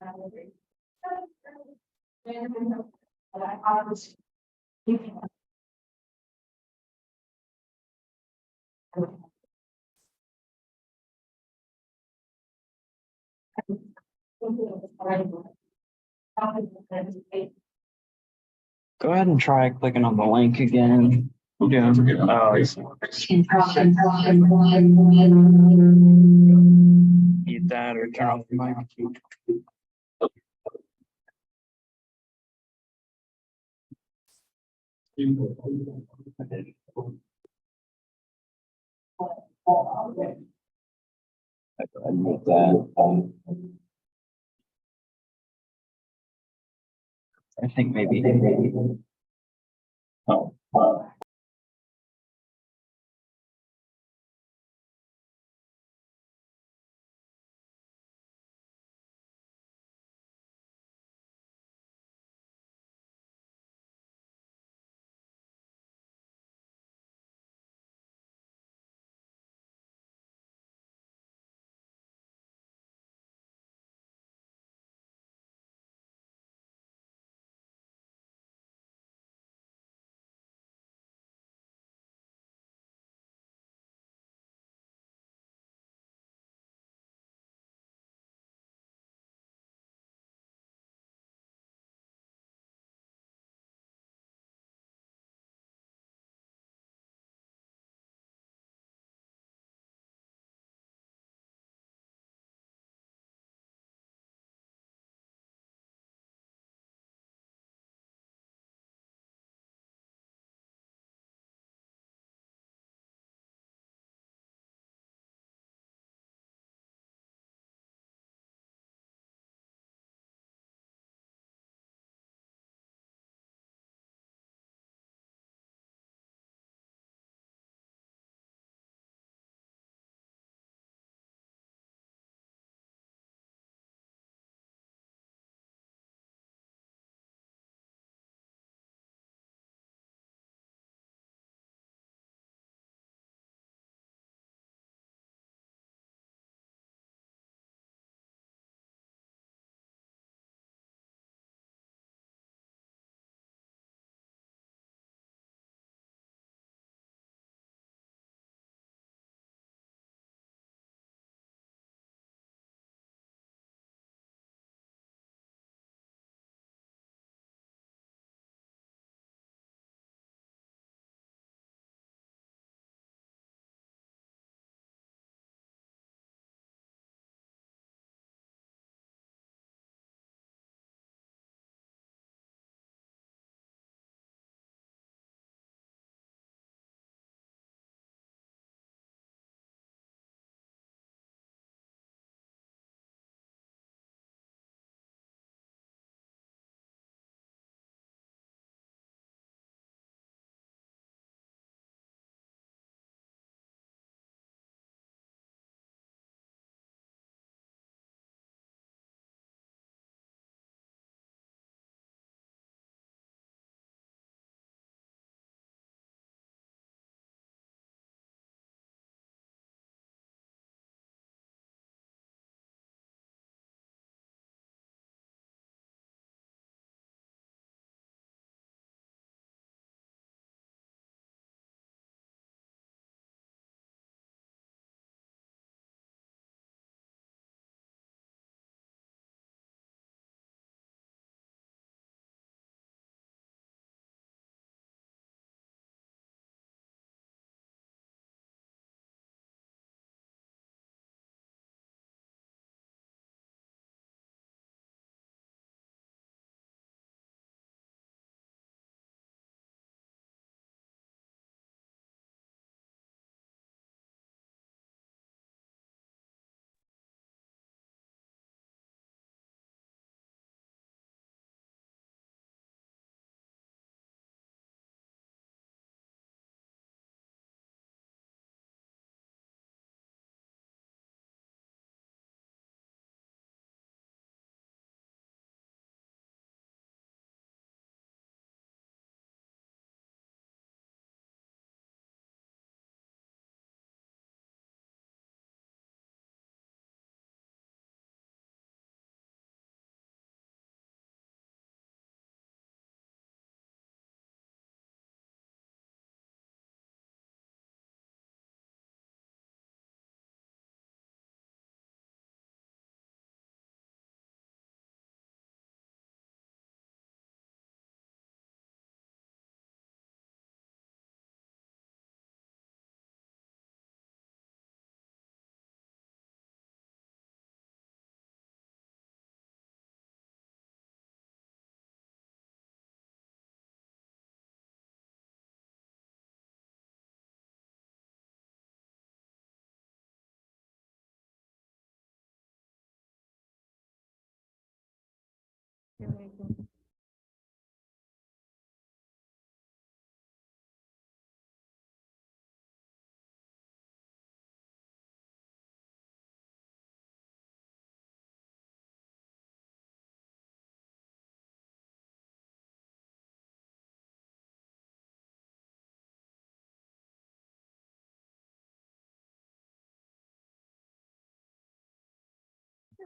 Go ahead and try clicking on the link again. Yeah, forget it. Oh, I see. Eat that or turn off the mic. Go ahead and mute that. I think maybe. Oh.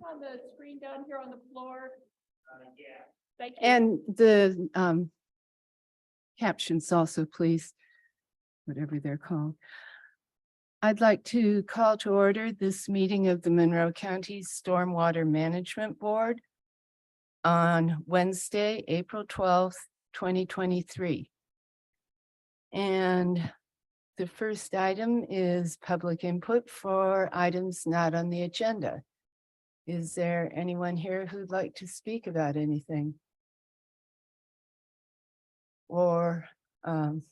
On the screen down here on the floor. Yeah. Thank you. And the captions also, please, whatever they're called. I'd like to call to order this meeting of the Monroe County Stormwater Management Board on Wednesday, April 12th, 2023. And the first item is public input for items not on the agenda. Is there anyone here who'd like to speak about anything? Or on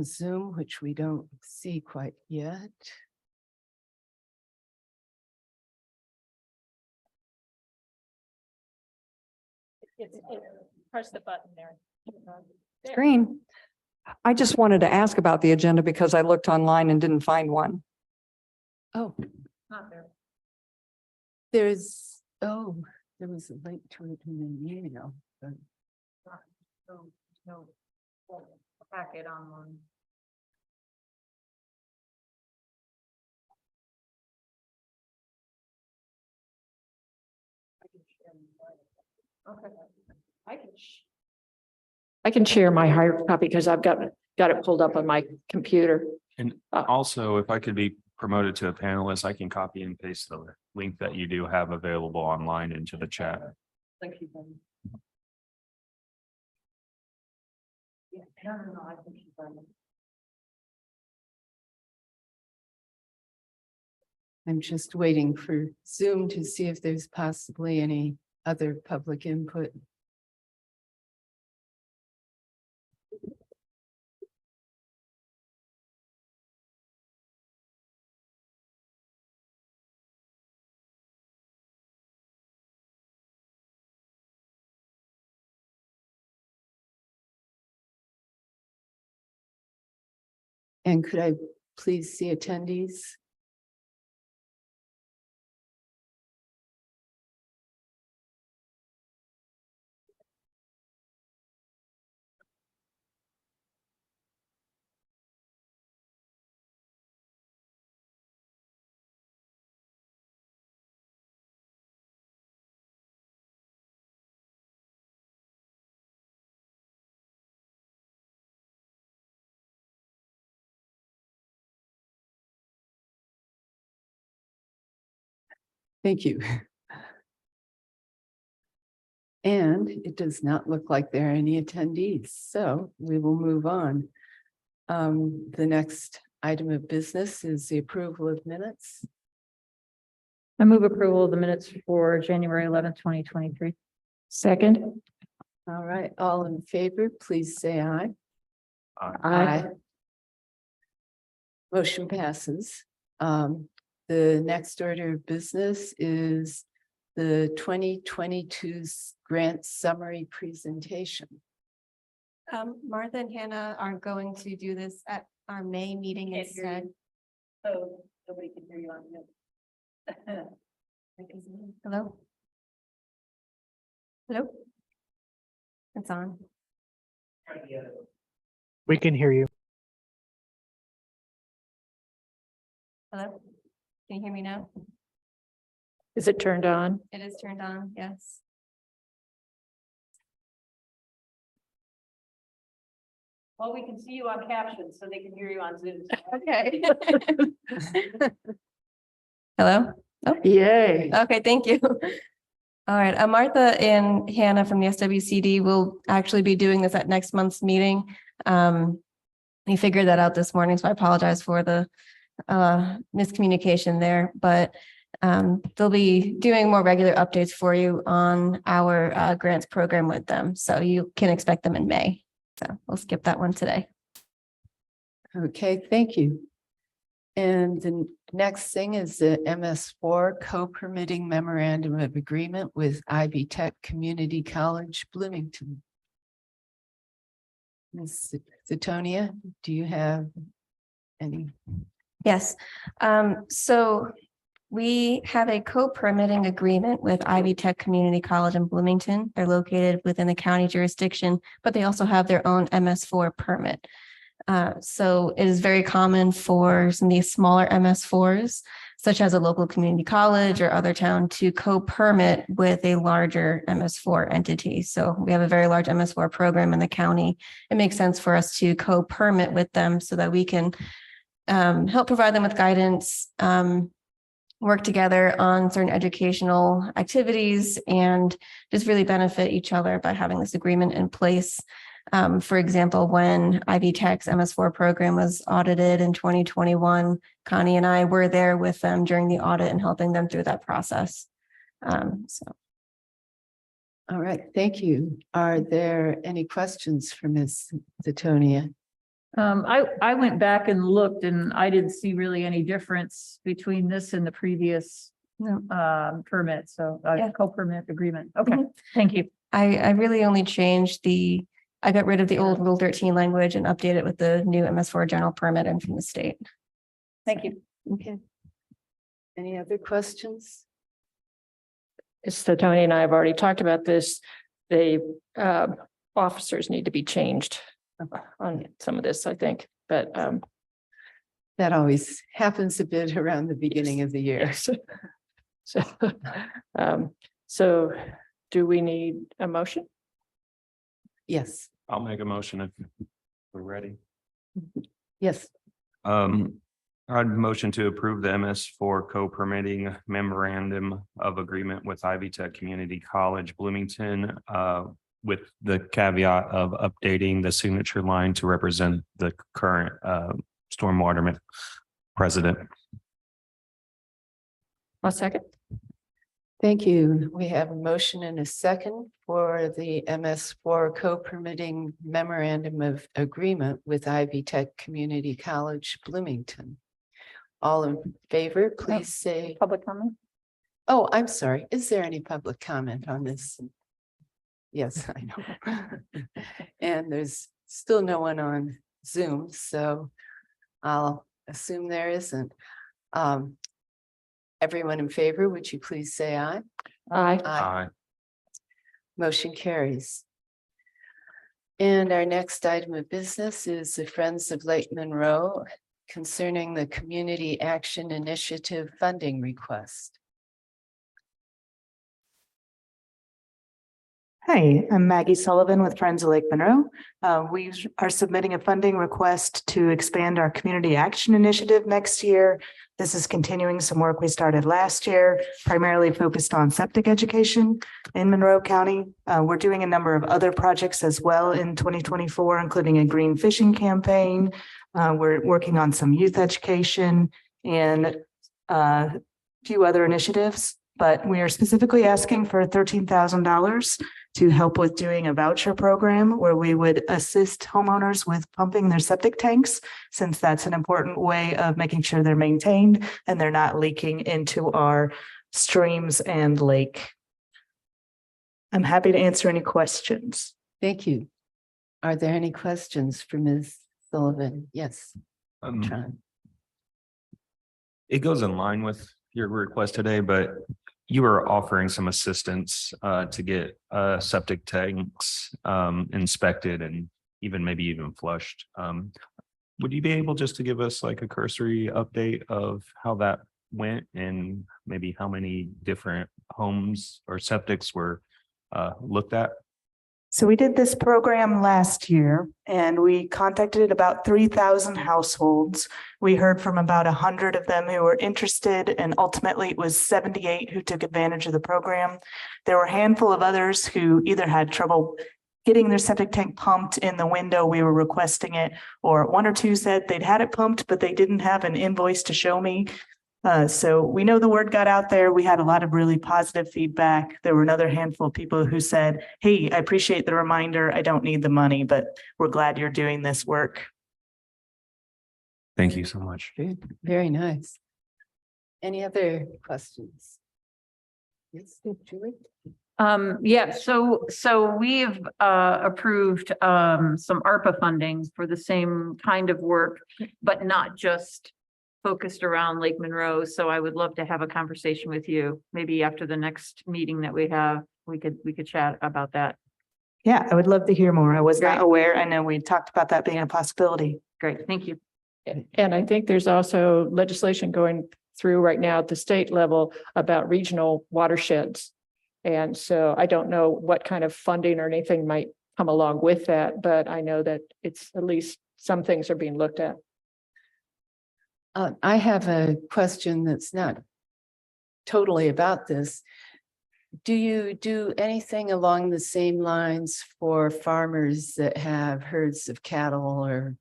Zoom, which we don't see quite yet. Press the button there. There. Screen. I just wanted to ask about the agenda because I looked online and didn't find one. Oh, Not there. there was a link to it in the email. But No packet online. Okay. I can share my hard copy because I've got it pulled up on my computer. And also, if I could be promoted to a panelist, I can copy and paste the link that you do have available online into the chat. Thank you. I think she's done it. I'm just waiting for Zoom to see if there's possibly any other public input. And could I please see attendees? Thank you. And it does not look like there are any attendees, so we will move on. The next item of business is the approval of minutes. I move approval of the minutes for January 11th, 2023. Second. All right, all in favor, please say aye. Aye. Motion passes. The next order of business is the 2022 grant summary presentation. Martha and Hannah are going to do this at our May meeting Can't hear you. instead. So nobody can hear you on here. Hello? Hello? It's on. We can hear you. Hello? Can you hear me now? Is it turned on? It is turned on, yes. Well, we can see you on captions, so they can hear you on Zoom. Okay. Hello? Oh, Yay. okay, thank you. All right, Martha and Hannah from the SWCD will actually be doing this at next month's meeting. We figured that out this morning, so I apologize for the miscommunication there, but they'll be doing more regular updates for you on our grants program with them. So you can expect them in May. So we'll skip that one today. Okay, thank you. And the next thing is the MS4 co-permitting memorandum of agreement with Ivy Tech Community College, Bloomington. Ms. Zetonia, do you have any? Yes, so we have a co-permitting agreement with Ivy Tech Community College in Bloomington. They're located within the county jurisdiction, but they also have their own MS4 permit. So it is very common for some of these smaller MS4s, such as a local community college or other town, to co-permit with a larger MS4 entity. So we have a very large MS4 program in the county. It makes sense for us to co-permit with them so that we can help provide them with guidance, work together on certain educational activities, and just really benefit each other by having this agreement in place. For example, when Ivy Tech's MS4 program was audited in 2021, Connie and I were there with them during the audit and helping them through that process. So. All right, thank you. Are there any questions for Ms. Zetonia? I went back and looked and I didn't see really any difference between this and the previous permit. So Yeah. co-permit agreement. Okay, Mhm. thank you. I really only changed I got rid of the old Rule 13 language and updated it with the new MS4 general permit and from the state. Thank you. Okay. Any other questions? So Tony and I have already talked about this. The officers need to be changed on some of this, I think, but That always happens a bit around the beginning of the year. yes. So, so do we need a motion? Yes, I'll make a motion if we're ready. yes. I'd motion to approve the MS4 co-permitting memorandum of agreement with Ivy Tech Community College, Bloomington, with the caveat of updating the signature line to represent the current stormwater president. A second. Thank you. We have a motion and a second for the MS4 co-permitting memorandum of agreement with Ivy Tech Community College, Bloomington. All in favor, please say. Public comment? Oh, I'm sorry. Is there any public comment on this? Yes, I know. And there's still no one on Zoom, so I'll assume there isn't. Everyone in favor, would you please say aye? Aye. Aye. Motion carries. And our next item of business is the Friends of Lake Monroe concerning the Community Action Initiative funding request. Hi, I'm Maggie Sullivan with Friends of Lake Monroe. We are submitting a funding request to expand our Community Action Initiative next year. This is continuing some work we started last year, primarily focused on septic education in Monroe County. We're doing a number of other projects as well in 2024, including a green fishing campaign. We're working on some youth education and a few other initiatives, but we are specifically asking for $13,000 to help with doing a voucher program where we would assist homeowners with pumping their septic tanks, since that's an important way of making sure they're maintained and they're not leaking into our streams and lake. I'm happy to answer any questions. Thank you. Are there any questions for Ms. Sullivan? Yes. Tron. It goes in line with your request today, but you are offering some assistance to get septic tanks inspected and maybe even flushed. Would you be able just to give us like a cursory update of how that went and maybe how many different homes or septics were looked at? So we did this program last year and we contacted about 3,000 households. We heard from about 100 of them who were interested, and ultimately it was 78 who took advantage of the program. There were a handful of others who either had trouble getting their septic tank pumped in the window we were requesting it, or one or two said they'd had it pumped, but they didn't have an invoice to show me. So we know the word got out there. We had a lot of really positive feedback. There were another handful of people who said, hey, I appreciate the reminder. I don't need the money, but we're glad you're doing this work. Thank you so much. Good, very nice. Any other questions? Yes, Julie? Yeah, so we've approved some ARPA funding for the same kind of work, but not just focused around Lake Monroe. So I would love to have a conversation with you. Maybe after the next meeting that we have, we could chat about that. Yeah, I would love to hear more. I was not Great. aware. I know we talked about that being a possibility. Great, thank you. And I think there's also legislation going through right now at the state level about regional watersheds. And so I don't know what kind of funding or anything might come along with that, but I know that it's at least some things are being looked at. I have a question that's not totally about this. Do you do anything along the same lines for farmers that have herds of cattle or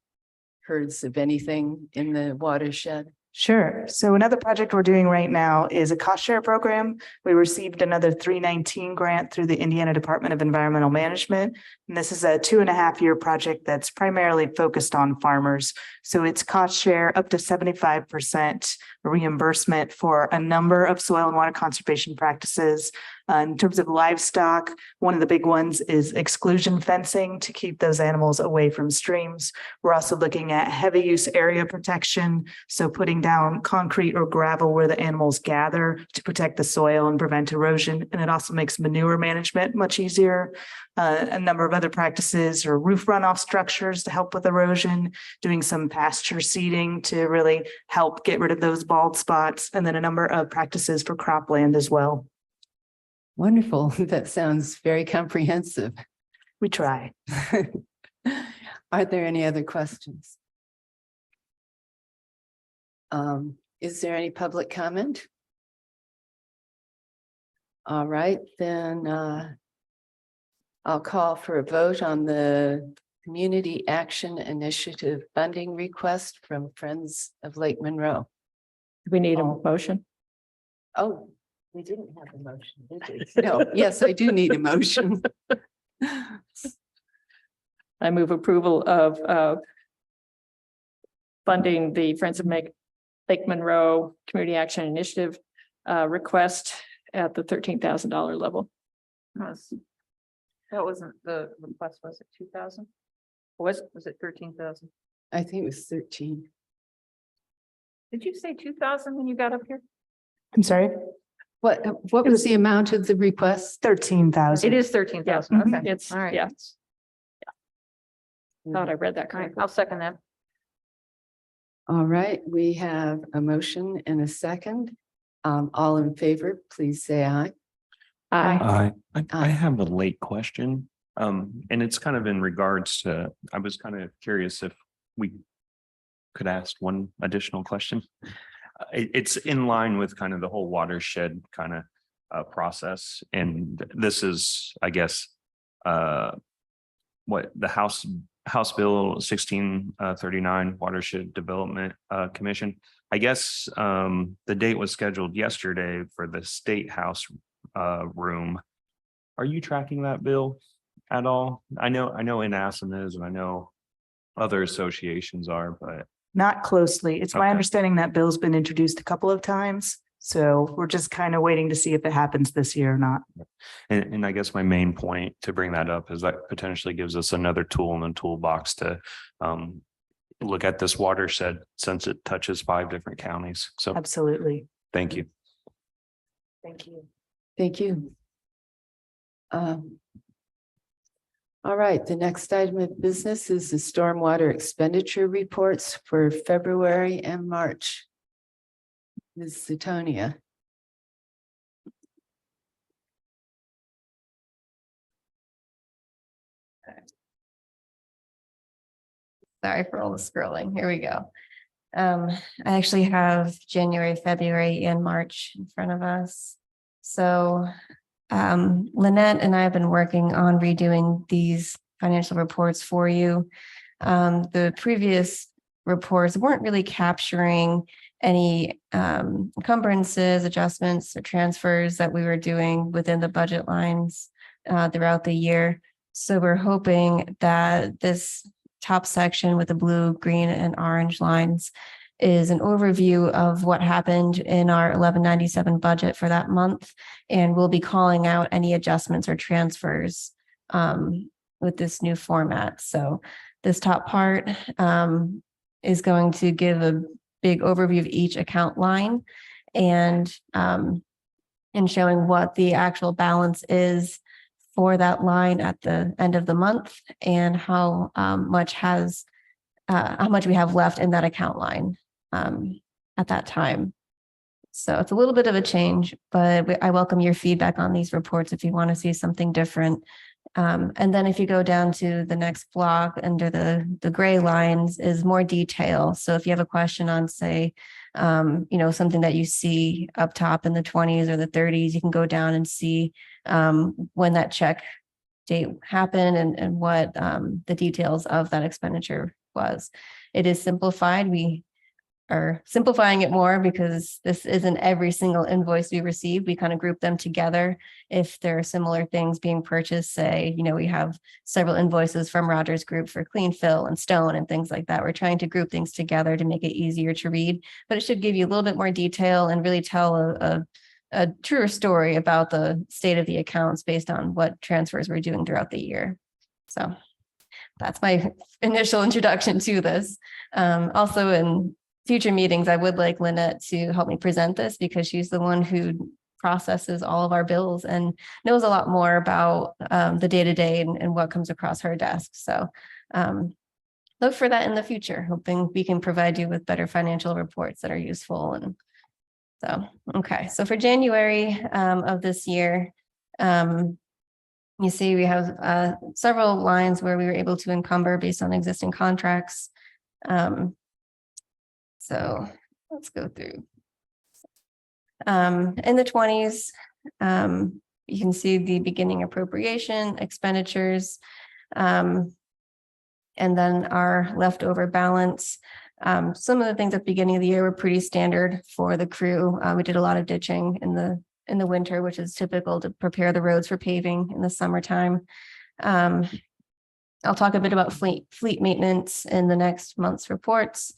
herds of anything in the watershed? Sure. So another project we're doing right now is a cost share program. We received another 319 grant through the Indiana Department of Environmental Management. And this is a 2.5-year project that's primarily focused on farmers. So it's cost share up to 75% reimbursement for a number of soil and water conservation practices. In terms of livestock, one of the big ones is exclusion fencing to keep those animals away from streams. We're also looking at heavy use area protection. So putting down concrete or gravel where the animals gather to protect the soil and prevent erosion. And it also makes manure management much easier. A number of other practices or roof runoff structures to help with erosion, doing some pasture seeding to really help get rid of those bald spots, and then a number of practices for cropland as well. Wonderful. That sounds very comprehensive. We try. Are there any other questions? Is there any public comment? All right, then I'll call for a vote on the Community Action Initiative funding request from Friends of Lake Monroe. Do we need a motion? Oh, we didn't have a motion, did we? No, yes, I do need a motion. I move approval of funding the Friends of Lake Monroe Community Action Initiative request at the $13,000 level. That wasn't the request, was it 2,000? Was it 13,000? I think it was 13. Did you say 2,000 when you got up here? I'm sorry, What It was was- the amount of the request? 13,000. It is 13,000, okay. It's, All right. yeah. Thought I read that All right, correctly. I'll second that. All right, we have a motion and a second. All in favor, please say aye. Aye. I have a late question. And it's kind of in regards to, I was kind of curious if we could ask one additional question. It's in line with kind of the whole watershed kind of process. And this is, I guess, what the House Bill 1639 Watershed Development Commission. I guess the date was scheduled yesterday for the State House room. Are you tracking that bill at all? I know NASM is, and I know other associations are, but Not closely. It's my Okay. understanding that bill's been introduced a couple of times. So we're just kind of waiting to see if it happens this year or not. and I guess my main point to bring that up is that potentially gives us another tool in the toolbox to look at this watershed since it touches 5 different counties. So Absolutely. thank you. Thank you. Thank you. All right, the next item of business is the stormwater expenditure reports for February and March. Ms. Sutonia. Sorry for all the scrolling. Here we go. I actually have January, February, and March in front of us. So Lynette and I have been working on redoing these financial reports for you. The previous reports weren't really capturing any encumbrances, adjustments, or transfers that we were doing within the budget lines throughout the year. So we're hoping that this top section with the blue, green, and orange lines is an overview of what happened in our 1197 budget for that month. And we'll be calling out any adjustments or transfers with this new format. So this top part is going to give a big overview of each account line and showing what the actual balance is for that line at the end of the month and how much we have left in that account line at that time. So it's a little bit of a change, but I welcome your feedback on these reports if you want to see something different. And then if you go down to the next block under the gray lines is more detail. So if you have a question on, say, something that you see up top in the 20s or the 30s, you can go down and see when that check date happened and what the details of that expenditure was. It is simplified. We are simplifying it more because this isn't every single invoice we receive. We kind of group them together. If there are similar things being purchased, say, we have several invoices from Rogers Group for clean fill and stone and things like that. We're trying to group things together to make it easier to read, but it should give you a little bit more detail and really tell a truer story about the state of the accounts based on what transfers we're doing throughout the year. So that's my initial introduction to this. Also in future meetings, I would like Lynette to help me present this because she's the one who processes all of our bills and knows a lot more about the day-to-day and what comes across her desk. So look for that in the future, hoping we can provide you with better financial reports that are useful. And so, okay. So for January of this year, you see we have several lines where we were able to encumber based on existing contracts. So let's go through. In the 20s, you can see the beginning appropriation, expenditures, and then our leftover balance. Some of the things at the beginning of the year were pretty standard for the crew. We did a lot of ditching in the winter, which is typical to prepare the roads for paving in the summertime. I'll talk a bit about fleet maintenance in the next month's reports.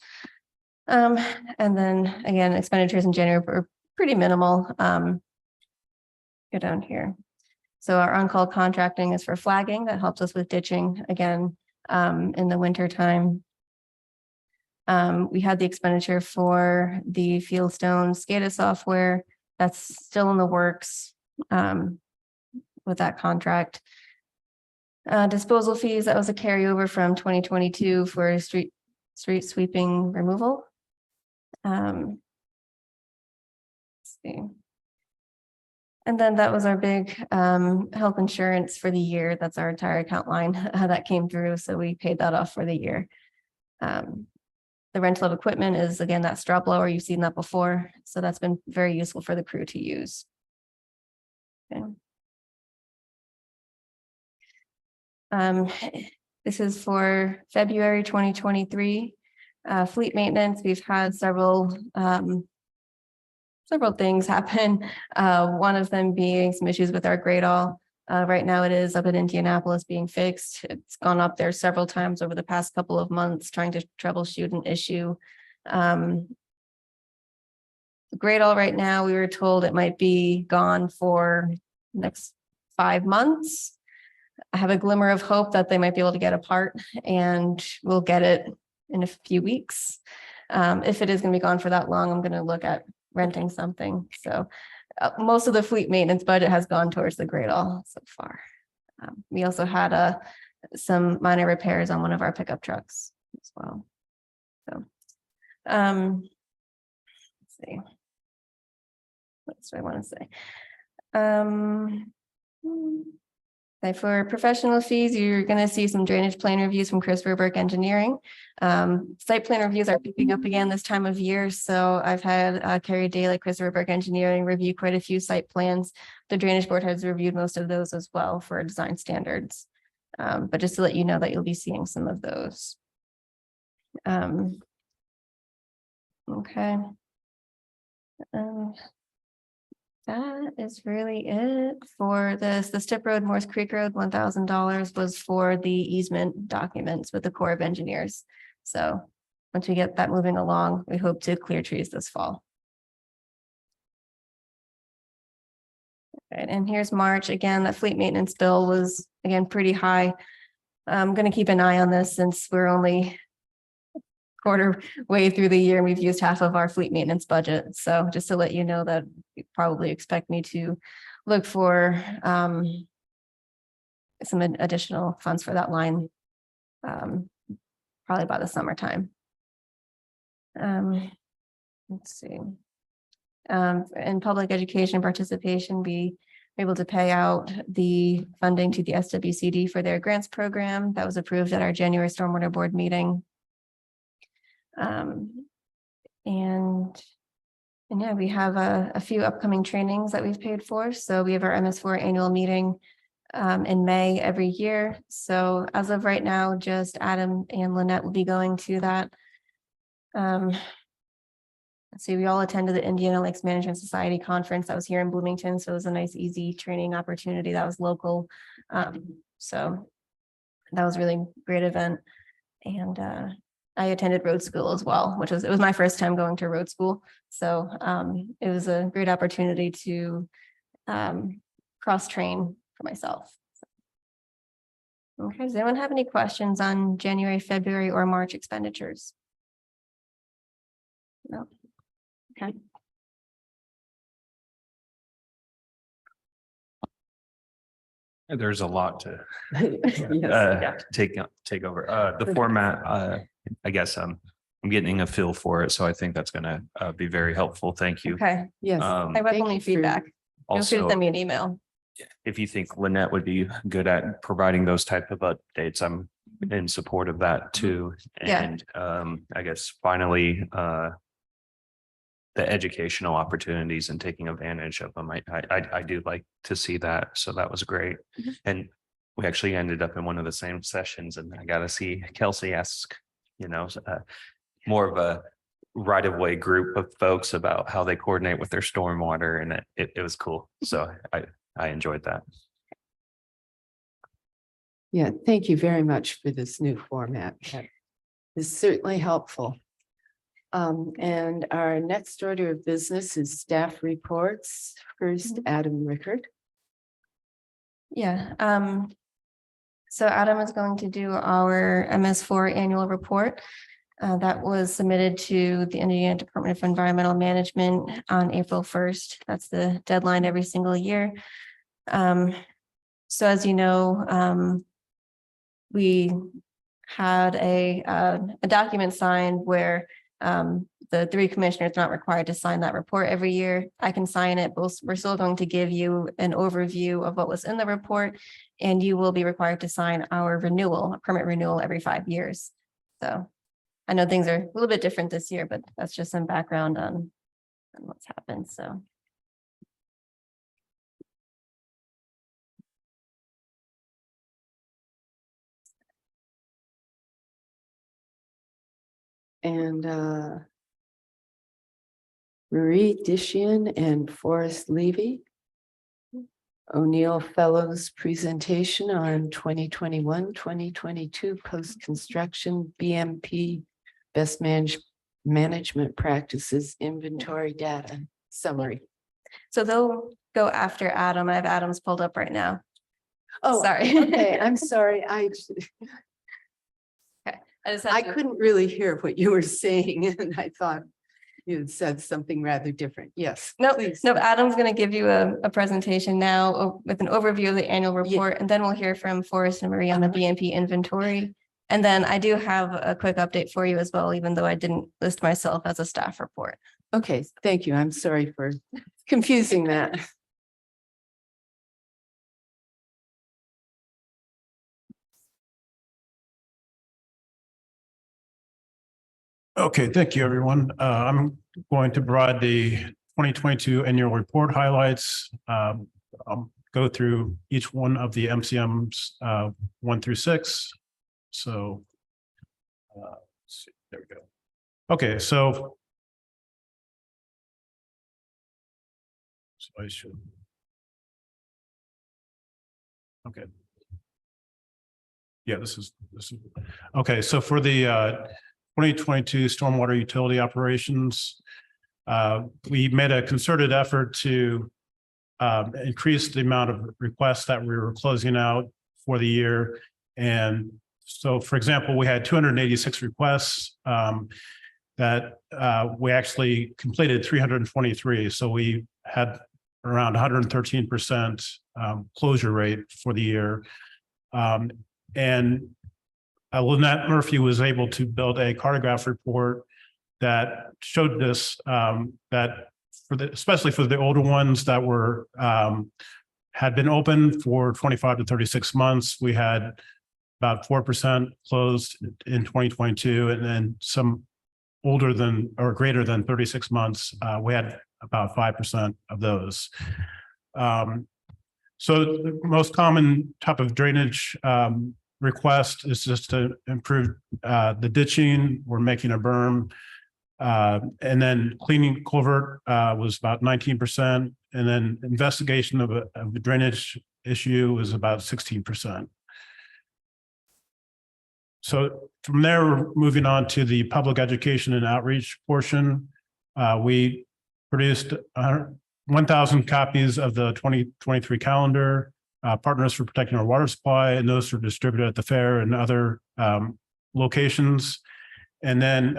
And then again, expenditures in January were pretty minimal. Go down here. So our on-call contracting is for flagging. That helps us with ditching again in the winter time. We had the expenditure for the Fieldstone SCADA software. That's still in the works with that contract. Disposal fees, that was a carryover from 2022 for street sweeping removal. Let's see. And then that was our big health insurance for the year. That's our entire account line that came through. So we paid that off for the year. The rental of equipment is, again, that straw blower. You've seen that before. So that's been very useful for the crew to use. Okay. This is for February 2023. Fleet maintenance, we've had several things happen. One of them being some issues with our grade all. Right now it is up in Indianapolis being fixed. It's gone up there several times over the past couple of months trying to troubleshoot an issue. The grade all right now, we were told it might be gone for the next 5 months. I have a glimmer of hope that they might be able to get a part and we'll get it in a few weeks. If it is going to be gone for that long, I'm going to look at renting something. So most of the fleet maintenance budget has gone towards the grade all so far. We also had some minor repairs on one of our pickup trucks as well. So let's see. What else do I want to say? For professional fees, you're going to see some drainage plan reviews from Chris Roeberg Engineering. Site plan reviews are picking up again this time of year. So I've had Carrie Daly, Chris Roeberg Engineering review quite a few site plans. The Drainage Board has reviewed most of those as well for design standards. But just to let you know that you'll be seeing some of those. Okay. That is really it for this. The Stip Road, Morse Creek Road, $1,000 was for the easement documents with the Corps of Engineers. So once we get that moving along, we hope to clear trees this fall. Right, and here's March. Again, the fleet maintenance bill was again pretty high. I'm gonna keep an eye on this since we're only quarter way through the year and we've used half of our fleet maintenance budget. So just to let you know that you probably expect me to look for some additional funds for that line probably by the summertime. Let's see. In public education participation, we were able to pay out the funding to the SWCD for their grants program that was approved at our January Stormwater Board meeting. And yeah, we have a few upcoming trainings that we've paid for. So we have our MS4 annual meeting in May every year. So as of right now, just Adam and Lynette will be going to that. Let's see, we all attended the Indiana Lakes Management Society conference that was here in Bloomington. So it was a nice, easy training opportunity that was local. So that was really a great event. And I attended road school as well, which was, it was my first time going to road school. So it was a great opportunity to cross-train for myself. Okay, does anyone have any questions on January, February, or March expenditures? No. Okay. There's a lot to Yes. take over. The format, I guess I'm getting a feel for it, so I think that's gonna be very helpful. Thank you. Okay, Yes. Um, I welcome Thank any you for- feedback. Feel free to also, send me an email. if you think Lynette would be good at providing those type of updates, I'm in support of that too. Yeah. And I guess finally, the educational opportunities and taking advantage of them. I do like to see that. So that was great. Mhm. And we actually ended up in one of the same sessions, and I got to see Kelsey ask, more of a right of way group of folks about how they coordinate with their stormwater, and it was cool. So I enjoyed that. Yeah, thank you very much for this new format. That is certainly helpful. And our next order of business is staff reports. First, Adam Rickard. Yeah, so Adam is going to do our MS4 annual report. That was submitted to the Indiana Department of Environmental Management on April 1st. That's the deadline every single year. So as you know, we had a document signed where the three commissioners are not required to sign that report every year. I can sign it, but we're still going to give you an overview of what was in the report, and you will be required to sign our renewal, a permit renewal every 5 years. So I know things are a little bit different this year, but that's just some background on what's happened. So. And Marie Dishian and Forrest Levy. O'Neill Fellows presentation on 2021-2022 post-construction BMP best management practices inventory data summary. So they'll go after Adam. I have Adam's pulled up right now. Oh, Sorry. Okay, I'm sorry. I just had I to- couldn't really hear what you were saying, and I thought you had said something rather different. Yes. No, please. no, Adam's going to give you a presentation now with an overview of the annual report, and then we'll hear from Forrest and Marie on the BMP inventory. And then I do have a quick update for you as well, even though I didn't list myself as a staff report. Okay, thank you. I'm sorry for confusing that. Okay, thank you, everyone. I'm going to provide the 2022 annual report highlights. I'll go through each one of the MCMs 1 through 6. So let's see, there we go. Okay, so I should. Okay. Yeah, this is, okay, so for the 2022 stormwater utility operations, we made a concerted effort to increase the amount of requests that we were closing out for the year. And so, for example, we had 286 requests that we actually completed 323. So we had around 113% closure rate for the year. And Lynette Murphy was able to build a cartograph report that showed this, that especially for the older ones that were had been open for 25 to 36 months, we had about 4% closed in 2022, and then some older than or greater than 36 months, we had about 5% of those. So the most common type of drainage request is just to improve the ditching. We're making a berm. And then cleaning culvert was about 19%. And then investigation of a drainage issue was about 16%. So from there, we're moving on to the public education and outreach portion. We produced 1,000 copies of the 2023 calendar, Partners for Protecting Our Water Supply, and those are distributed at the fair and other locations. And then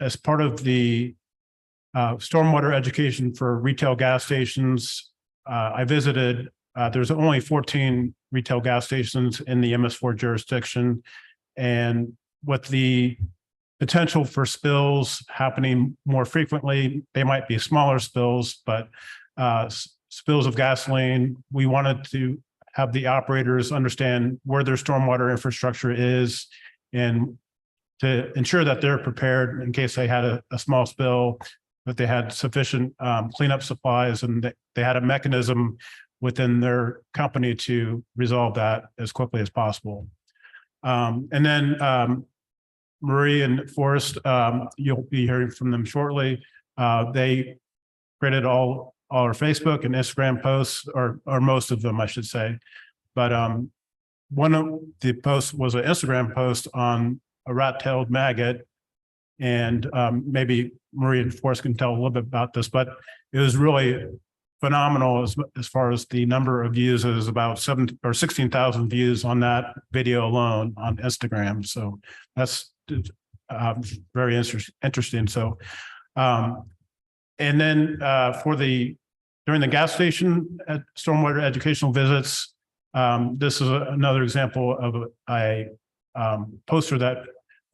as part of the stormwater education for retail gas stations, I visited, there's only 14 retail gas stations in the MS4 jurisdiction. And with the potential for spills happening more frequently, they might be smaller spills, but spills of gasoline, we wanted to have the operators understand where their stormwater infrastructure is and to ensure that they're prepared in case they had a small spill, that they had sufficient cleanup supplies and they had a mechanism within their company to resolve that as quickly as possible. And then Marie and Forrest, you'll be hearing from them shortly. They created all our Facebook and Instagram posts, or most of them, I should say. But one of the posts was an Instagram post on a rat-tailed maggot. And maybe Marie and Forrest can tell a little bit about this, but it was really phenomenal as far as the number of views. It was about 16,000 views on that video alone on Instagram. So that's very interesting. So, and then during the gas station at stormwater educational visits, this is another example of a poster that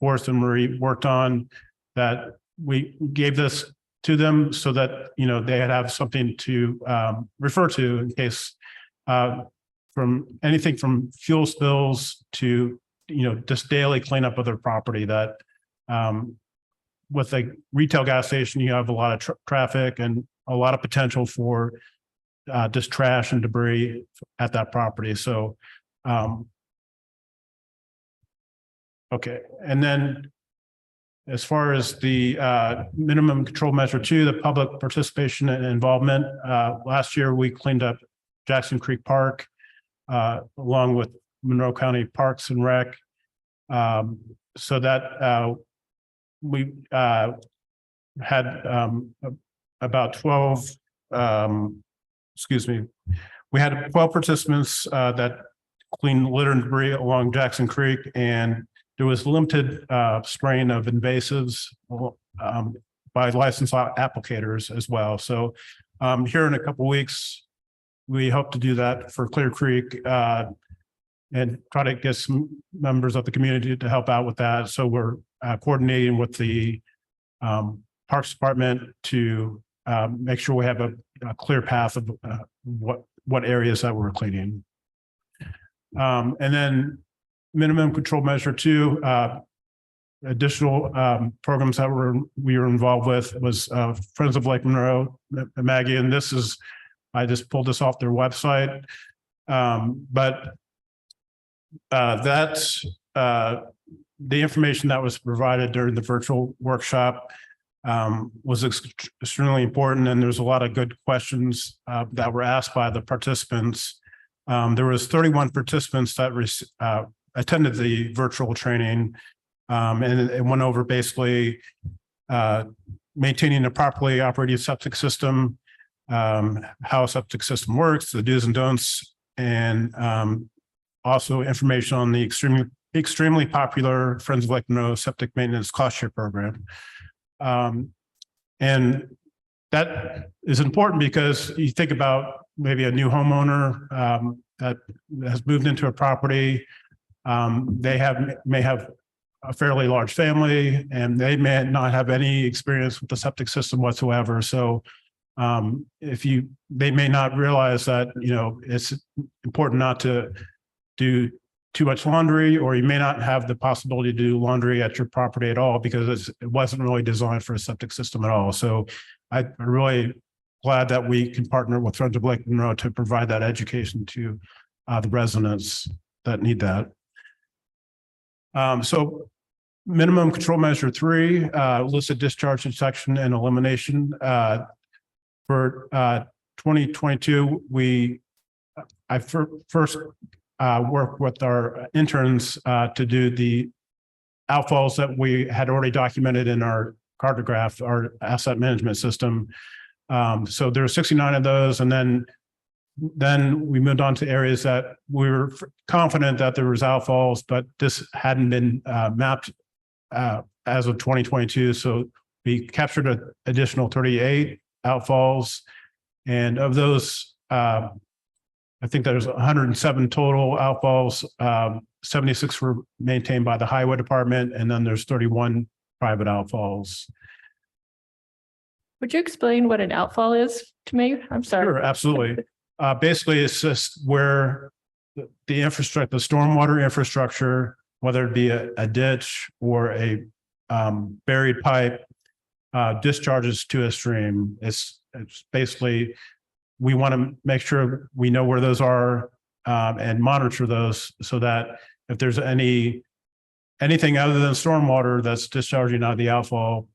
Forrest and Marie worked on, that we gave this to them so that, you know, they have something to refer to in case from anything from fuel spills to, you know, just daily cleanup of their property. That with a retail gas station, you have a lot of traffic and a lot of potential for just trash and debris at that property. So, okay. And then as far as the minimum control measure 2, the public participation and involvement, last year we cleaned up Jackson Creek Park along with Monroe County Parks and Rec. So that we had about 12, we had 12 participants that cleaned litter and debris along Jackson Creek, and there was limited spraying of invasives by licensed applicators as well. So here in a couple of weeks, we hope to do that for Clear Creek and try to get some members of the community to help out with that. So we're coordinating with the Parks Department to make sure we have a clear path of what areas that we're cleaning. And then minimum control measure 2, additional programs that we were involved with was Friends of Lake Monroe, Maggie, and this is, I just pulled this off their website. But that's the information that was provided during the virtual workshop. was extremely important, and there's a lot of good questions that were asked by the participants. There was 31 participants that attended the virtual training, and it went over basically maintaining a properly operating septic system, how a septic system works, the do's and don'ts, and also information on the extremely popular Friends of Lake Monroe septic maintenance cost share program. And that is important because you think about maybe a new homeowner that has moved into a property. They may have a fairly large family, and they may not have any experience with the septic system whatsoever. So they may not realize that, it's important not to do too much laundry, or you may not have the possibility to do laundry at your property at all because it wasn't really designed for a septic system at all. So I'm really glad that we can partner with Friends of Lake Monroe to provide that education to the residents that need that. So minimum control measure 3, illicit discharge detection and elimination. For 2022, I first worked with our interns to do the outfalls that we had already documented in our cartograph, our asset management system. So there were 69 of those, and then we moved on to areas that we were confident that there was outfalls, but this hadn't been mapped as of 2022. So we captured an additional 38 outfalls, and of those, I think there's 107 total outfalls. 76 were maintained by the highway department, and then there's 31 private outfalls. Would you explain what an outfall is to me? I'm sorry. Sure, absolutely. Basically, it's just where the infrastructure, the stormwater infrastructure, whether it be a ditch or a buried pipe, discharges to a stream. It's basically, we want to make sure we know where those are and monitor those so that if there's anything other than stormwater that's discharging out of the outfall,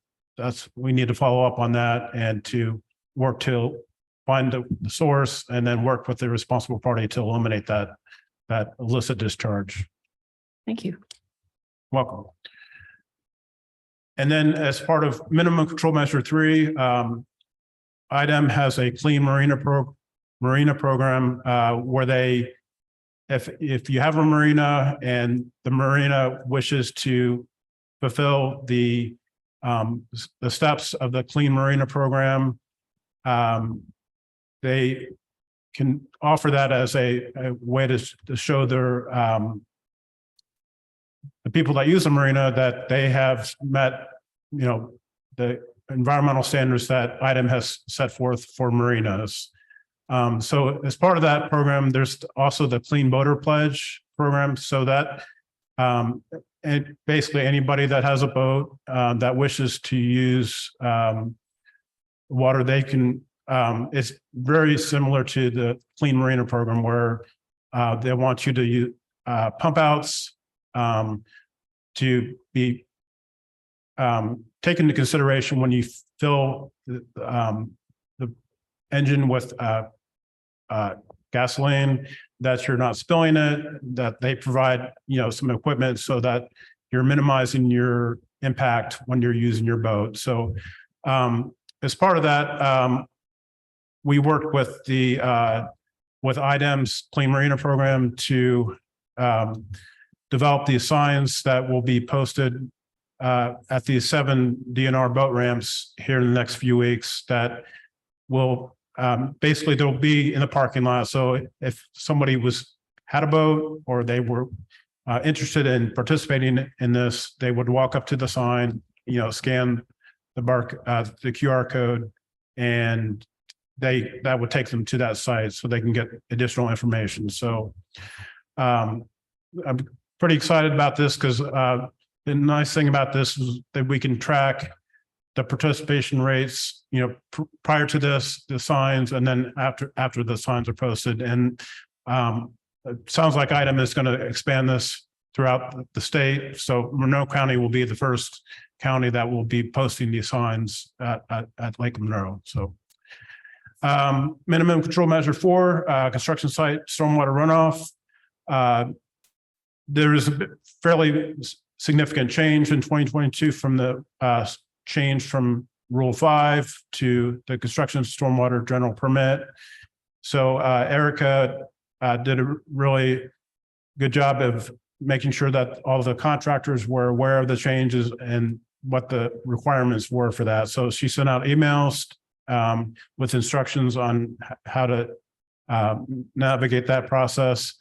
we need to follow up on that and to work to find the source and then work with the responsible party to eliminate that illicit discharge. Thank you. Welcome. And then as part of minimum control measure 3, IDEM has a clean marina program where if you have a marina and the marina wishes to fulfill the steps of the clean marina program, they can offer that as a way to show the people that use the marina that they have met, the environmental standards that IDEM has set forth for marinas. So as part of that program, there's also the Clean Boater Pledge program, so that and basically anybody that has a boat that wishes to use water, they can. It's very similar to the Clean Marina program where they want you to use pump outs to be taken into consideration when you fill the engine with gasoline, that you're not spilling it, that they provide some equipment so that you're minimizing your impact when you're using your boat. So as part of that, we worked with with IDEM's Clean Marina program to develop these signs that will be posted at these 7 DNR boat ramps here in the next few weeks that will basically they'll be in the parking lot. So if somebody had a boat or they were interested in participating in this, they would walk up to the sign, scan the QR code, and that would take them to that site so they can get additional information. So I'm pretty excited about this because the nice thing about this is that we can track the participation rates, prior to the signs, and then after the signs are posted. And it sounds like IDEM is going to expand this throughout the state. So Monroe County will be the first county that will be posting these signs at Lake Monroe. So minimum control measure 4, construction site stormwater runoff. There is a fairly significant change in 2022 from the change from Rule 5 to the construction stormwater general permit. So Erica did a really good job of making sure that all the contractors were aware of the changes and what the requirements were for that. So she sent out emails with instructions on how to navigate that process.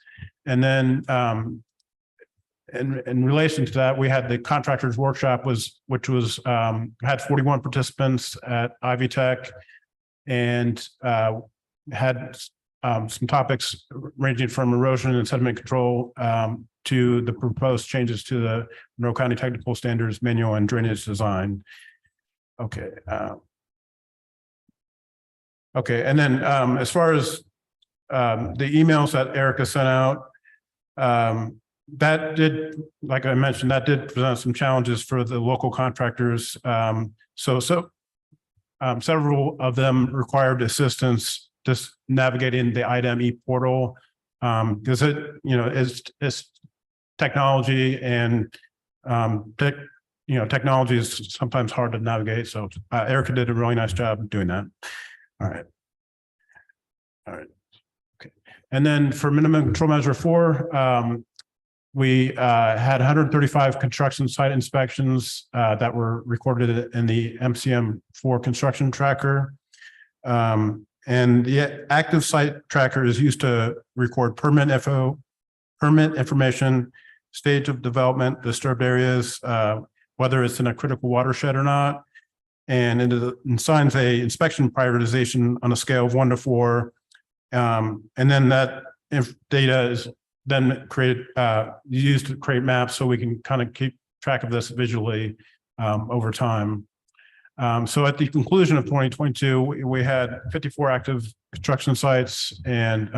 And then in relation to that, we had the contractors workshop which was had 41 participants at Ivy Tech and had some topics ranging from erosion and sediment control to the proposed changes to the Monroe County Technical Standards Manual and Drainage Design. Okay. Okay, and then as far as the emails that Erica sent out, that did, like I mentioned, that did present some challenges for the local contractors. Several of them required assistance just navigating the IDEM e-portal because it's technology and technology is sometimes hard to navigate. So Erica did a really nice job doing that. All right. Okay. And then for minimum control measure 4, we had 135 construction site inspections that were recorded in the MCM4 construction tracker. And the active site tracker is used to record permit information, stage of development, disturbed areas, whether it's in a critical watershed or not. And it assigns a inspection prioritization on a scale of 1 to 4. And then that data is then used to create maps so we can kind of keep track of this visually over time. So at the conclusion of 2022, we had 54 active construction sites and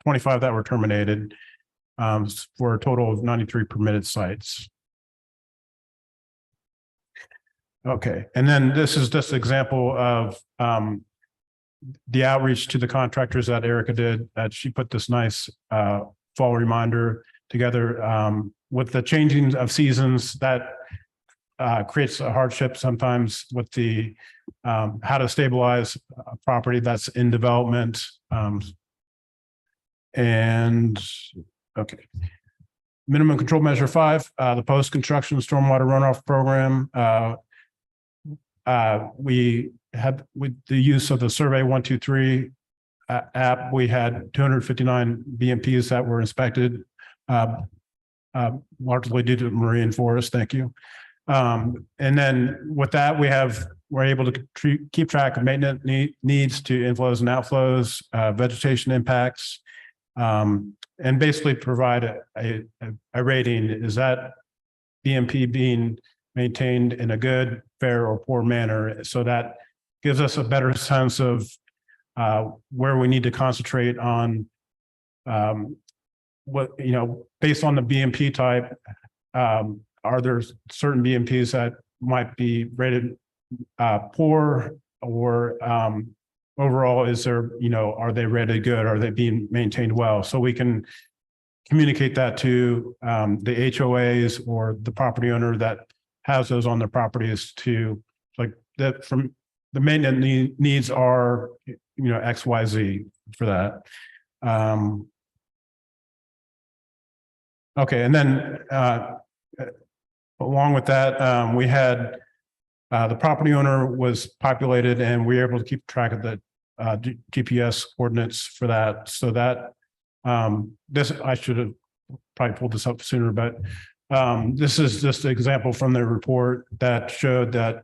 25 that were terminated for a total of 93 permitted sites. Okay, and then this is just an example of the outreach to the contractors that Erica did. She put this nice fall reminder together with the changing of seasons that creates a hardship sometimes with the how to stabilize a property that's in development. And okay, minimum control measure 5, the post-construction stormwater runoff program. We had with the use of the Survey 123 app, we had 259 BMPs that were inspected, largely due to marine forest. Thank you. And then with that, we're able to keep track of maintenance needs to inflows and outflows, vegetation impacts, and basically provide a rating. Is that BMP being maintained in a good, fair, or poor manner? So that gives us a better sense of where we need to concentrate on based on the BMP type. Are there certain BMPs that might be rated poor, or overall, are they rated good? Are they being maintained well? So we can communicate that to the HOAs or the property owner that has those on their properties to like that from the maintenance needs are, X, Y, Z for that. Okay. And then along with that, we had the property owner was populated and we were able to keep track of the GPS coordinates for that. So that I should have probably pulled this up sooner, but this is just an example from their report that showed that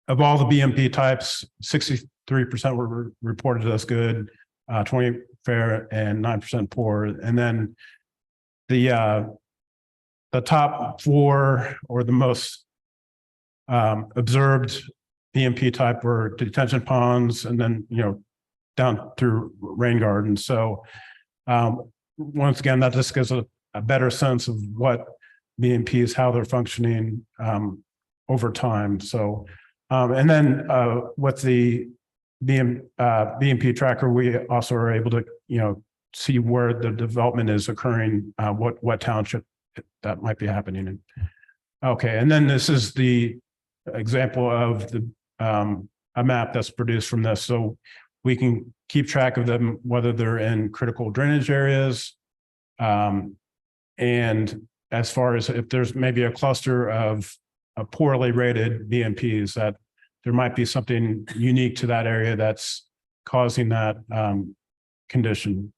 of all the BMP types, 63% were reported as good, 20 fair, and 9% poor. And then the top 4 or the most observed BMP type were detention ponds, and then down through rain gardens. So once again, that just gives a better sense of what BMPs, how they're functioning over time. So, and then with the BMP tracker, we also are able to, see where the development is occurring, what township that might be happening in. Okay, and then this is the example of the a map that's produced from this. So we can keep track of them, whether they're in critical drainage areas. And as far as if there's maybe a cluster of poorly rated BMPs, that there might be something unique to that area that's causing that condition.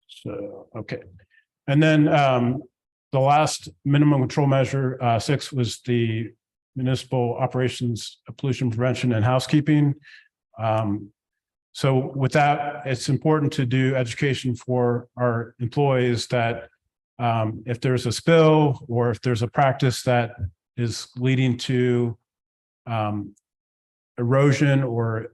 So, okay. And then the last minimum control measure, 6, was the municipal operations, pollution prevention and housekeeping. So with that, it's important to do education for our employees that if there's a spill or if there's a practice that is leading to erosion or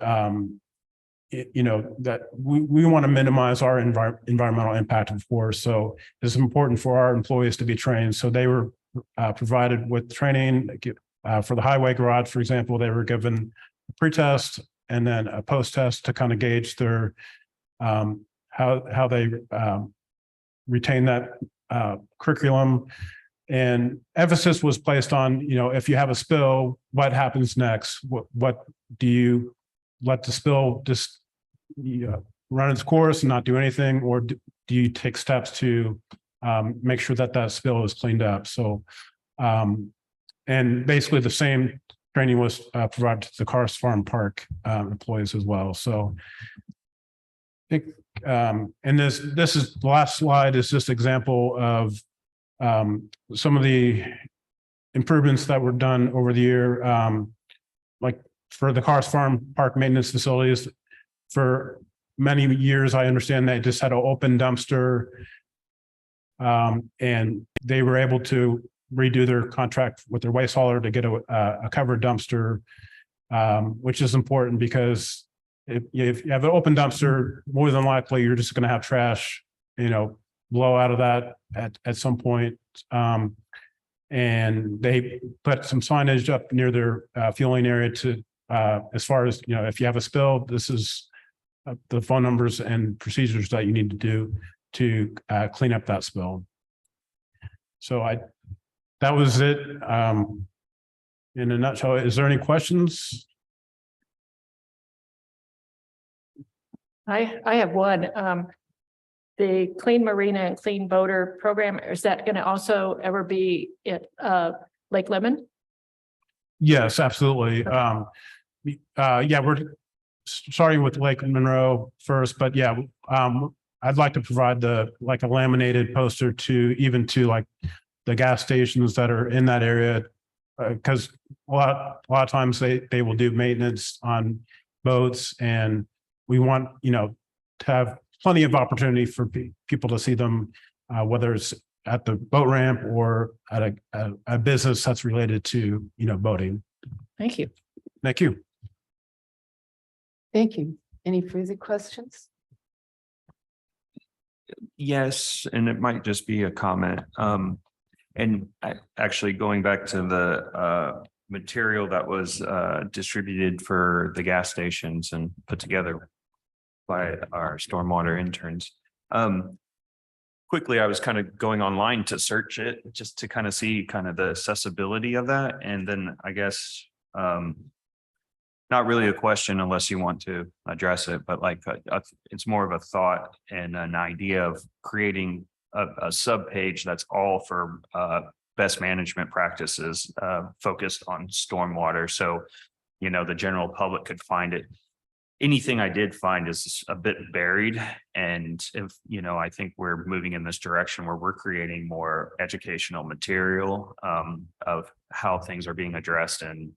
that we want to minimize our environmental impact, of course. So it's important for our employees to be trained. So they were provided with training for the highway garage, for example. They were given a pre-test and then a post-test to kind of gauge their how they retain that curriculum. And emphasis was placed on, if you have a spill, what happens next? What do you let the spill just run its course and not do anything, or do you take steps to make sure that that spill is cleaned up? So, and basically the same training was provided to the Cars Farm Park employees as well. So, I think, and this is the last slide is just example of some of the improvements that were done over the year, like for the Cars Farm Park maintenance facilities. For many years, I understand they just had an open dumpster, and they were able to redo their contract with their waste hauler to get a covered dumpster, which is important because if you have an open dumpster, more than likely you're just going to have trash, blow out of that at some point. And they put some signage up near their fueling area to, as far as, if you have a spill, this is the phone numbers and procedures that you need to do to clean up that spill. So that was it. In a nutshell, is there any questions? I have one. The Clean Marina and Clean Boater program, is that going to also ever be at Lake Lemon? Yes, absolutely. Yeah, we're starting with Lake Monroe first, but yeah, I'd like to provide a laminated poster to like the gas stations that are in that area, because a lot of times they will do maintenance on boats, and we want to have plenty of opportunity for people to see them, whether it's at the boat ramp or at a business that's related to boating. Thank you. Thank you. Thank you. Any further questions? Yes, and it might just be a comment. And actually going back to the material that was distributed for the gas stations and put together by our stormwater interns. Quickly, I was kind of going online to search it just to kind of see kind of the accessibility of that. And then I guess not really a question unless you want to address it, but it's more of a thought and an idea of creating a sub page that's all for best management practices focused on stormwater. So, the general public could find it. Anything I did find is a bit buried. And if, I think we're moving in this direction where we're creating more educational material of how things are being addressed and,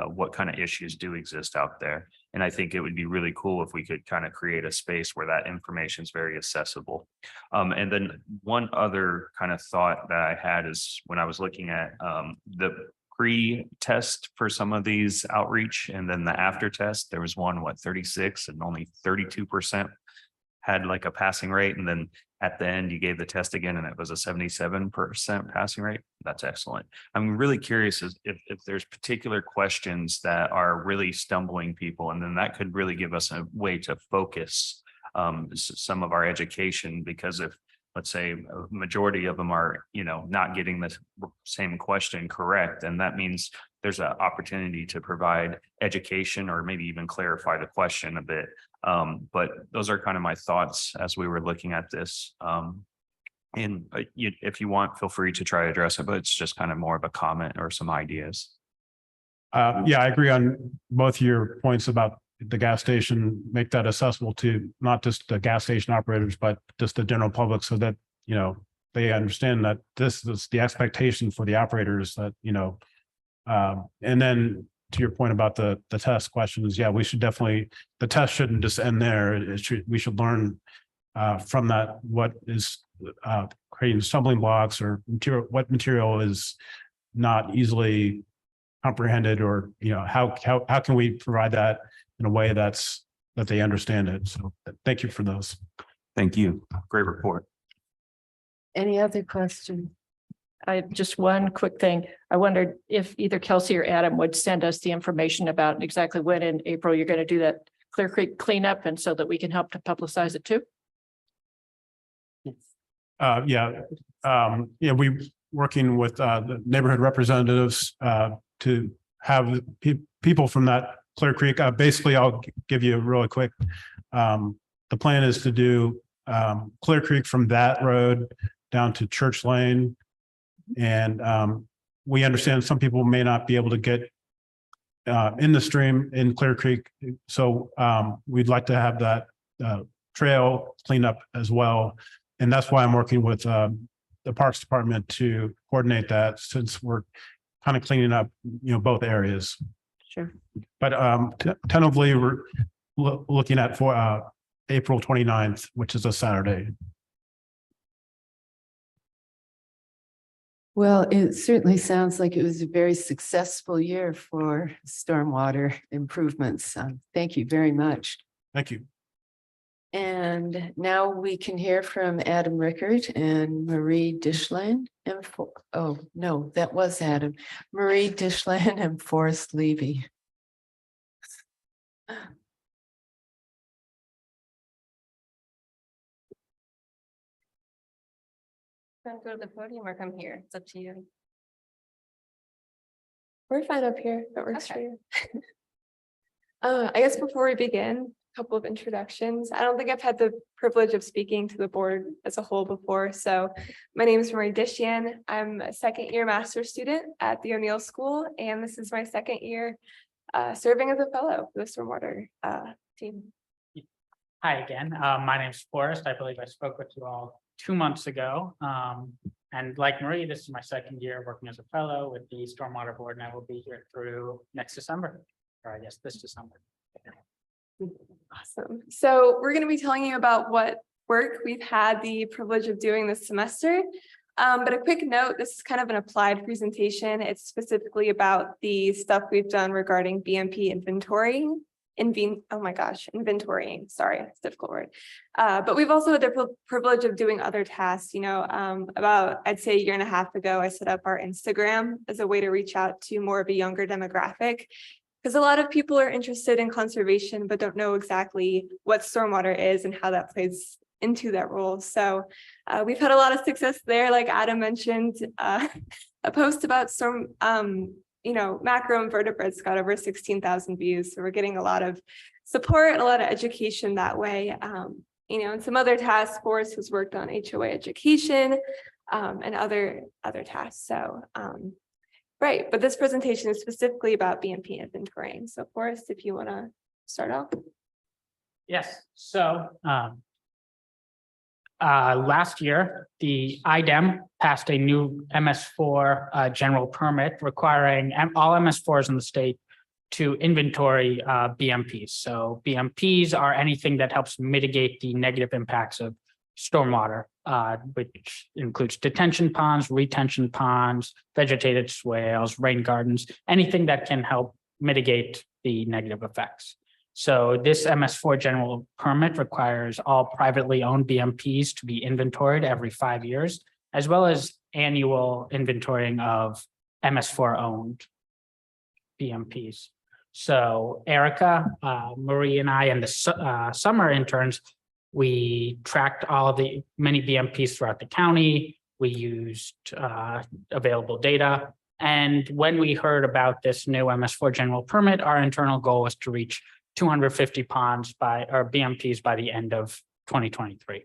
what kind of issues do exist out there. And I think it would be really cool if we could kind of create a space where that information is very accessible. And then one other kind of thought that I had is when I was looking at the pre-test for some of these outreach and then the after test, there was one, 36 and only 32% had like a passing rate, and then at the end you gave the test again and it was a 77% passing rate. That's excellent. I'm really curious if there's particular questions that are really stumbling people, and then that could really give us a way to focus some of our education, because if, let's say, a majority of them are, not getting the same question correct, and that means there's an opportunity to provide education or maybe even clarify the question a bit. But those are kind of my thoughts as we were looking at this. And if you want, feel free to try to address it, but it's just kind of more of a comment or some ideas. Yeah, I agree on both your points about the gas station, make that accessible to not just the gas station operators, but just the general public, so that, they understand that this is the expectation for the operators that, and then to your point about the test questions, yeah, we should definitely, the test shouldn't just end there. We should learn from that, what is creating stumbling blocks, or what material is not easily comprehended, or, how can we provide that in a way that they understand it. So thank you for those. Thank you. Great report. Any other questions? I just one quick thing. I wondered if either Kelsey or Adam would send us the information about exactly when in April you're going to do that Clear Creek cleanup, and so that we can help to publicize it too. We working with the neighborhood representatives to have people from that Clear Creek. Basically, I'll give you a really quick. The plan is to do Clear Creek from that road down to Church Lane. And we understand some people may not be able to get in the stream in Clear Creek. So we'd like to have that trail cleaned up as well. And that's why I'm working with the Parks Department to coordinate that, since we're kind of cleaning up, both areas. Sure. But tentatively, we're looking at for April 29th, which is a Saturday. Well, it certainly sounds like it was a very successful year for stormwater improvements. Thank you very much. Thank you. And now we can hear from Adam Rickard and Marie Dishland oh, no, that was Adam. Marie Dishland and Forrest Levy. Go to the podium or come here. It's up to you. We're fine up here, if it works for Okay. you. I guess before we begin, a couple of introductions. I don't think I've had the privilege of speaking to the board as a whole before. So my name is Marie Dishian. I'm a second-year master's student at the O'Neill School, and this is my second year serving as a fellow for the Stormwater team. Hi again. My name's Forrest. I believe I spoke with you all 2 months ago. And like Marie, this is my second year working as a fellow with the Stormwater Board, and I will be here through next December, or I guess this December. Awesome. So we're going to be telling you about what work we've had the privilege of doing this semester. But a quick note, this is kind of an applied presentation. It's specifically about the stuff we've done regarding BMP inventorying. Inventorying, sorry, it's a difficult word. But we've also had the privilege of doing other tasks. About, I'd say, a year and a half ago, I set up our Instagram as a way to reach out to more of a younger demographic, because a lot of people are interested in conservation, but don't know exactly what stormwater is and how that plays into that role. So we've had a lot of success there. Like Adam mentioned, a post about macroinvertebrates got over 16,000 views. So we're getting a lot of support, a lot of education that way. And some other task force has worked on HOA education and other tasks. So, right. But this presentation is specifically about BMP inventorying. So Forrest, if you want to start off. Yes, so last year, the IDEM passed a new MS4 general permit requiring all MS4s in the state to inventory BMPs. So BMPs are anything that helps mitigate the negative impacts of stormwater, which includes detention ponds, retention ponds, vegetated swales, rain gardens, anything that can help mitigate the negative effects. So this MS4 general permit requires all privately owned BMPs to be inventoried every 5 years, as well as annual inventorying of MS4 owned BMPs. So Erica, Marie and I and the summer interns, we tracked all of the many BMPs throughout the county. We used available data. And when we heard about this new MS4 general permit, our internal goal was to reach 250 ponds or BMPs by the end of 2023.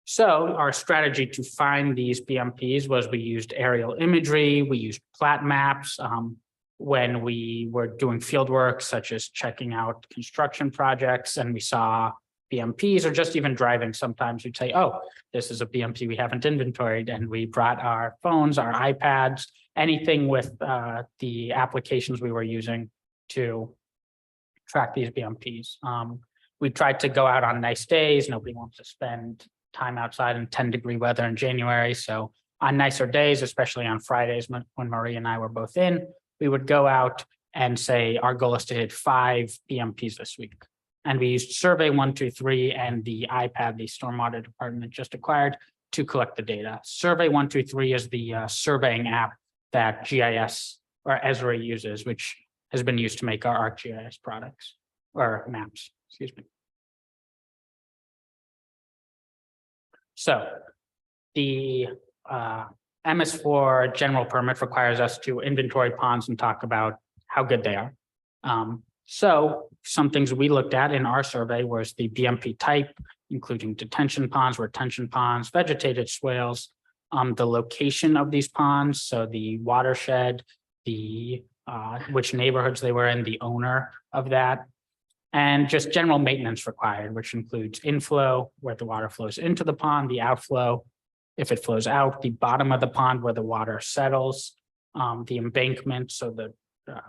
So our strategy to find these BMPs was we used aerial imagery, we used plat maps. When we were doing field work, such as checking out construction projects, and we saw BMPs, or just even driving, sometimes we'd say, oh, this is a BMP we haven't inventoried, and we brought our phones, our iPads, anything with the applications we were using to track these BMPs. We tried to go out on nice days. Nobody wants to spend time outside in 10-degree weather in January. So on nicer days, especially on Fridays, when Marie and I were both in, we would go out and say, our goal is to hit 5 BMPs this week. And we used Survey 123 and the iPad, the Stormwater Department just acquired, to collect the data. Survey 123 is the surveying app that GIS or Esri uses, which has been used to make our ArcGIS products or maps, excuse me. So the MS4 general permit requires us to inventory ponds and talk about how good they are. So some things we looked at in our survey was the BMP type, including detention ponds, retention ponds, vegetated swales, the location of these ponds, so the watershed, the which neighborhoods they were in, the owner of that, and just general maintenance required, which includes inflow, where the water flows into the pond, the outflow, if it flows out, the bottom of the pond where the water settles, the embankment, so the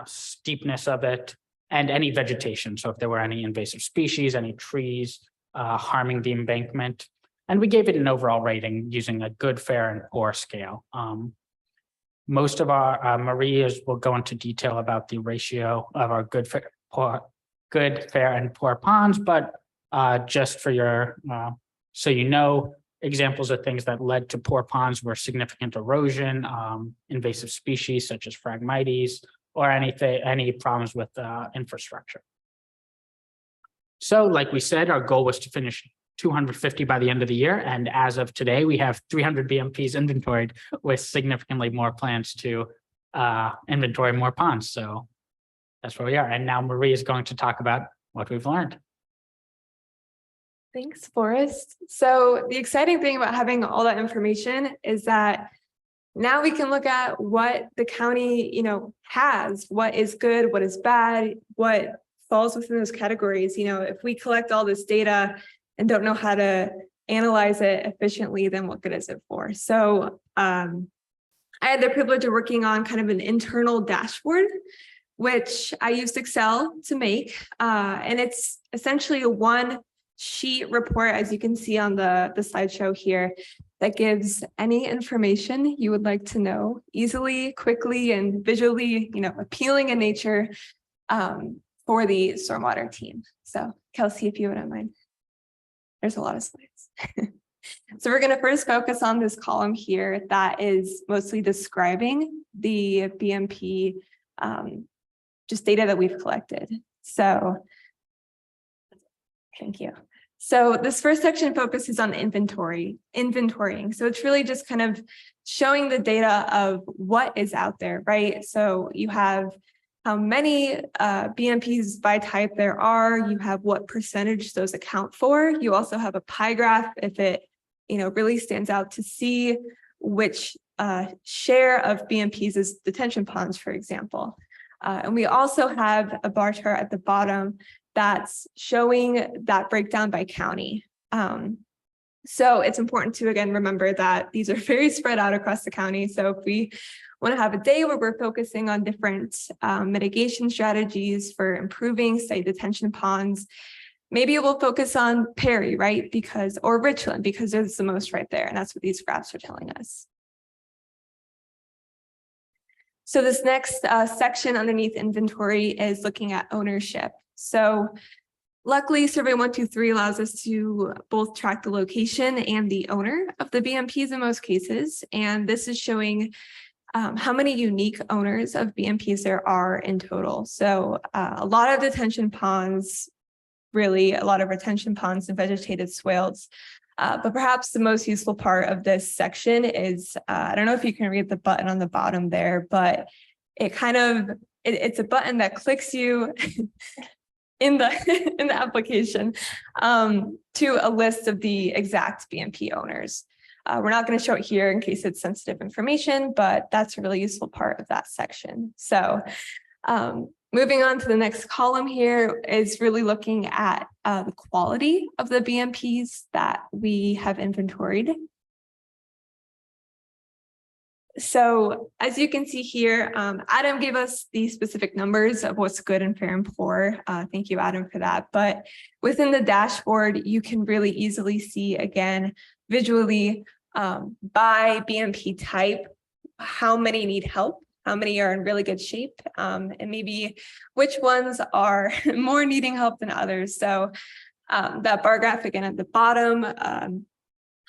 steepness of it, and any vegetation. So if there were any invasive species, any trees harming the embankment. And we gave it an overall rating using a good, fair, and poor scale. Most of our Maria's will go into detail about the ratio of our good, fair, and poor ponds, but just for your, so you know, examples of things that led to poor ponds were significant erosion, invasive species such as Phragmites, or any problems with infrastructure. So like we said, our goal was to finish 250 by the end of the year. And as of today, we have 300 BMPs inventoried with significantly more plans to inventory more ponds. So that's where we are. And now Marie is going to talk about what we've learned. Thanks, Forrest. So the exciting thing about having all that information is that now we can look at what the county, has, what is good, what is bad, what falls within those categories. If we collect all this data and don't know how to analyze it efficiently, then what good is it for? So I had the privilege of working on kind of an internal dashboard, which I used Excel to make. And it's essentially a one-sheet report, as you can see on the slideshow here, that gives any information you would like to know easily, quickly, and visually, appealing in nature for the stormwater team. So Kelsey, if you wouldn't mind. There's a lot of slides. So we're going to first focus on this column here that is mostly describing the BMP just data that we've collected. So thank you. So this first section focuses on inventorying. So it's really just kind of showing the data of what is out there, right? So you have how many BMPs by type there are, you have what percentage those account for. You also have a pie graph if it really stands out to see which share of BMPs is detention ponds, for example. And we also have a bar chart at the bottom that's showing that breakdown by county. So it's important to, again, remember that these are very spread out across the county. So if we want to have a day where we're focusing on different mitigation strategies for improving, say, detention ponds, maybe we'll focus on Perry, right? Or Richland, because there's the most right there. And that's what these graphs are telling us. So this next section underneath inventory is looking at ownership. So luckily, Survey 123 allows us to both track the location and the owner of the BMPs in most cases. And this is showing how many unique owners of BMPs there are in total. So a lot of detention ponds, really a lot of retention ponds and vegetated swales. But perhaps the most useful part of this section is, I don't know if you can read the button on the bottom there, but it it's a button that clicks you in the application to a list of the exact BMP owners. We're not going to show it here in case it's sensitive information, but that's a really useful part of that section. So moving on to the next column here is really looking at the quality of the BMPs that we have inventoried. So as you can see here, Adam gave us the specific numbers of what's good and fair and poor. Thank you, Adam, for that. But within the dashboard, you can really easily see, again, visually by BMP type, how many need help, how many are in really good shape, and maybe which ones are more needing help than others. So that bar graph again at the bottom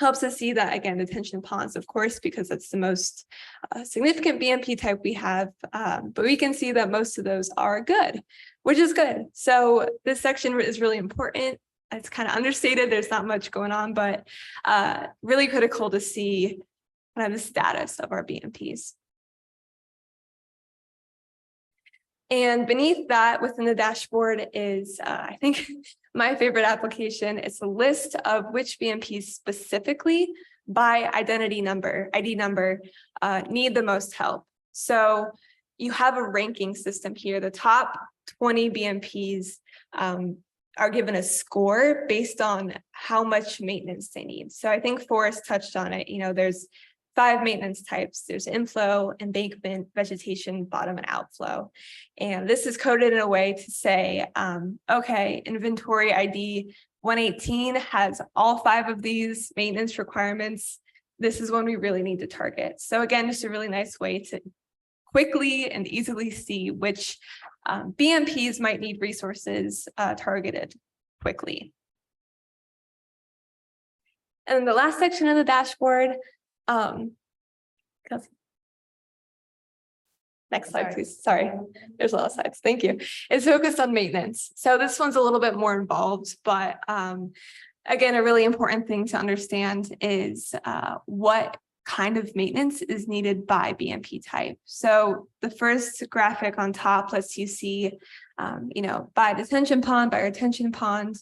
helps us see that, again, detention ponds, of course, because that's the most significant BMP type we have, but we can see that most of those are good, which is good. So this section is really important. It's kind of understated, there's not much going on, but really critical to see kind of the status of our BMPs. And beneath that, within the dashboard is, I think, my favorite application. It's a list of which BMPs specifically by ID number need the most help. So you have a ranking system here. The top 20 BMPs are given a score based on how much maintenance they need. So I think Forrest touched on it. You know, there's 5 maintenance types. There's inflow, embankment, vegetation, bottom, and outflow. And this is coded in a way to say, okay, inventory ID 118 has all 5 of these maintenance requirements. This is one we really need to target. So again, just a really nice way to quickly and easily see which BMPs might need resources targeted quickly. And the last section of the dashboard, next slide, please. Sorry, there's a lot of slides. Thank you. It's focused on maintenance. So this one's a little bit more involved, but again, a really important thing to understand is what kind of maintenance is needed by BMP type. So the first graphic on top lets you see, you know, by detention pond, by retention pond,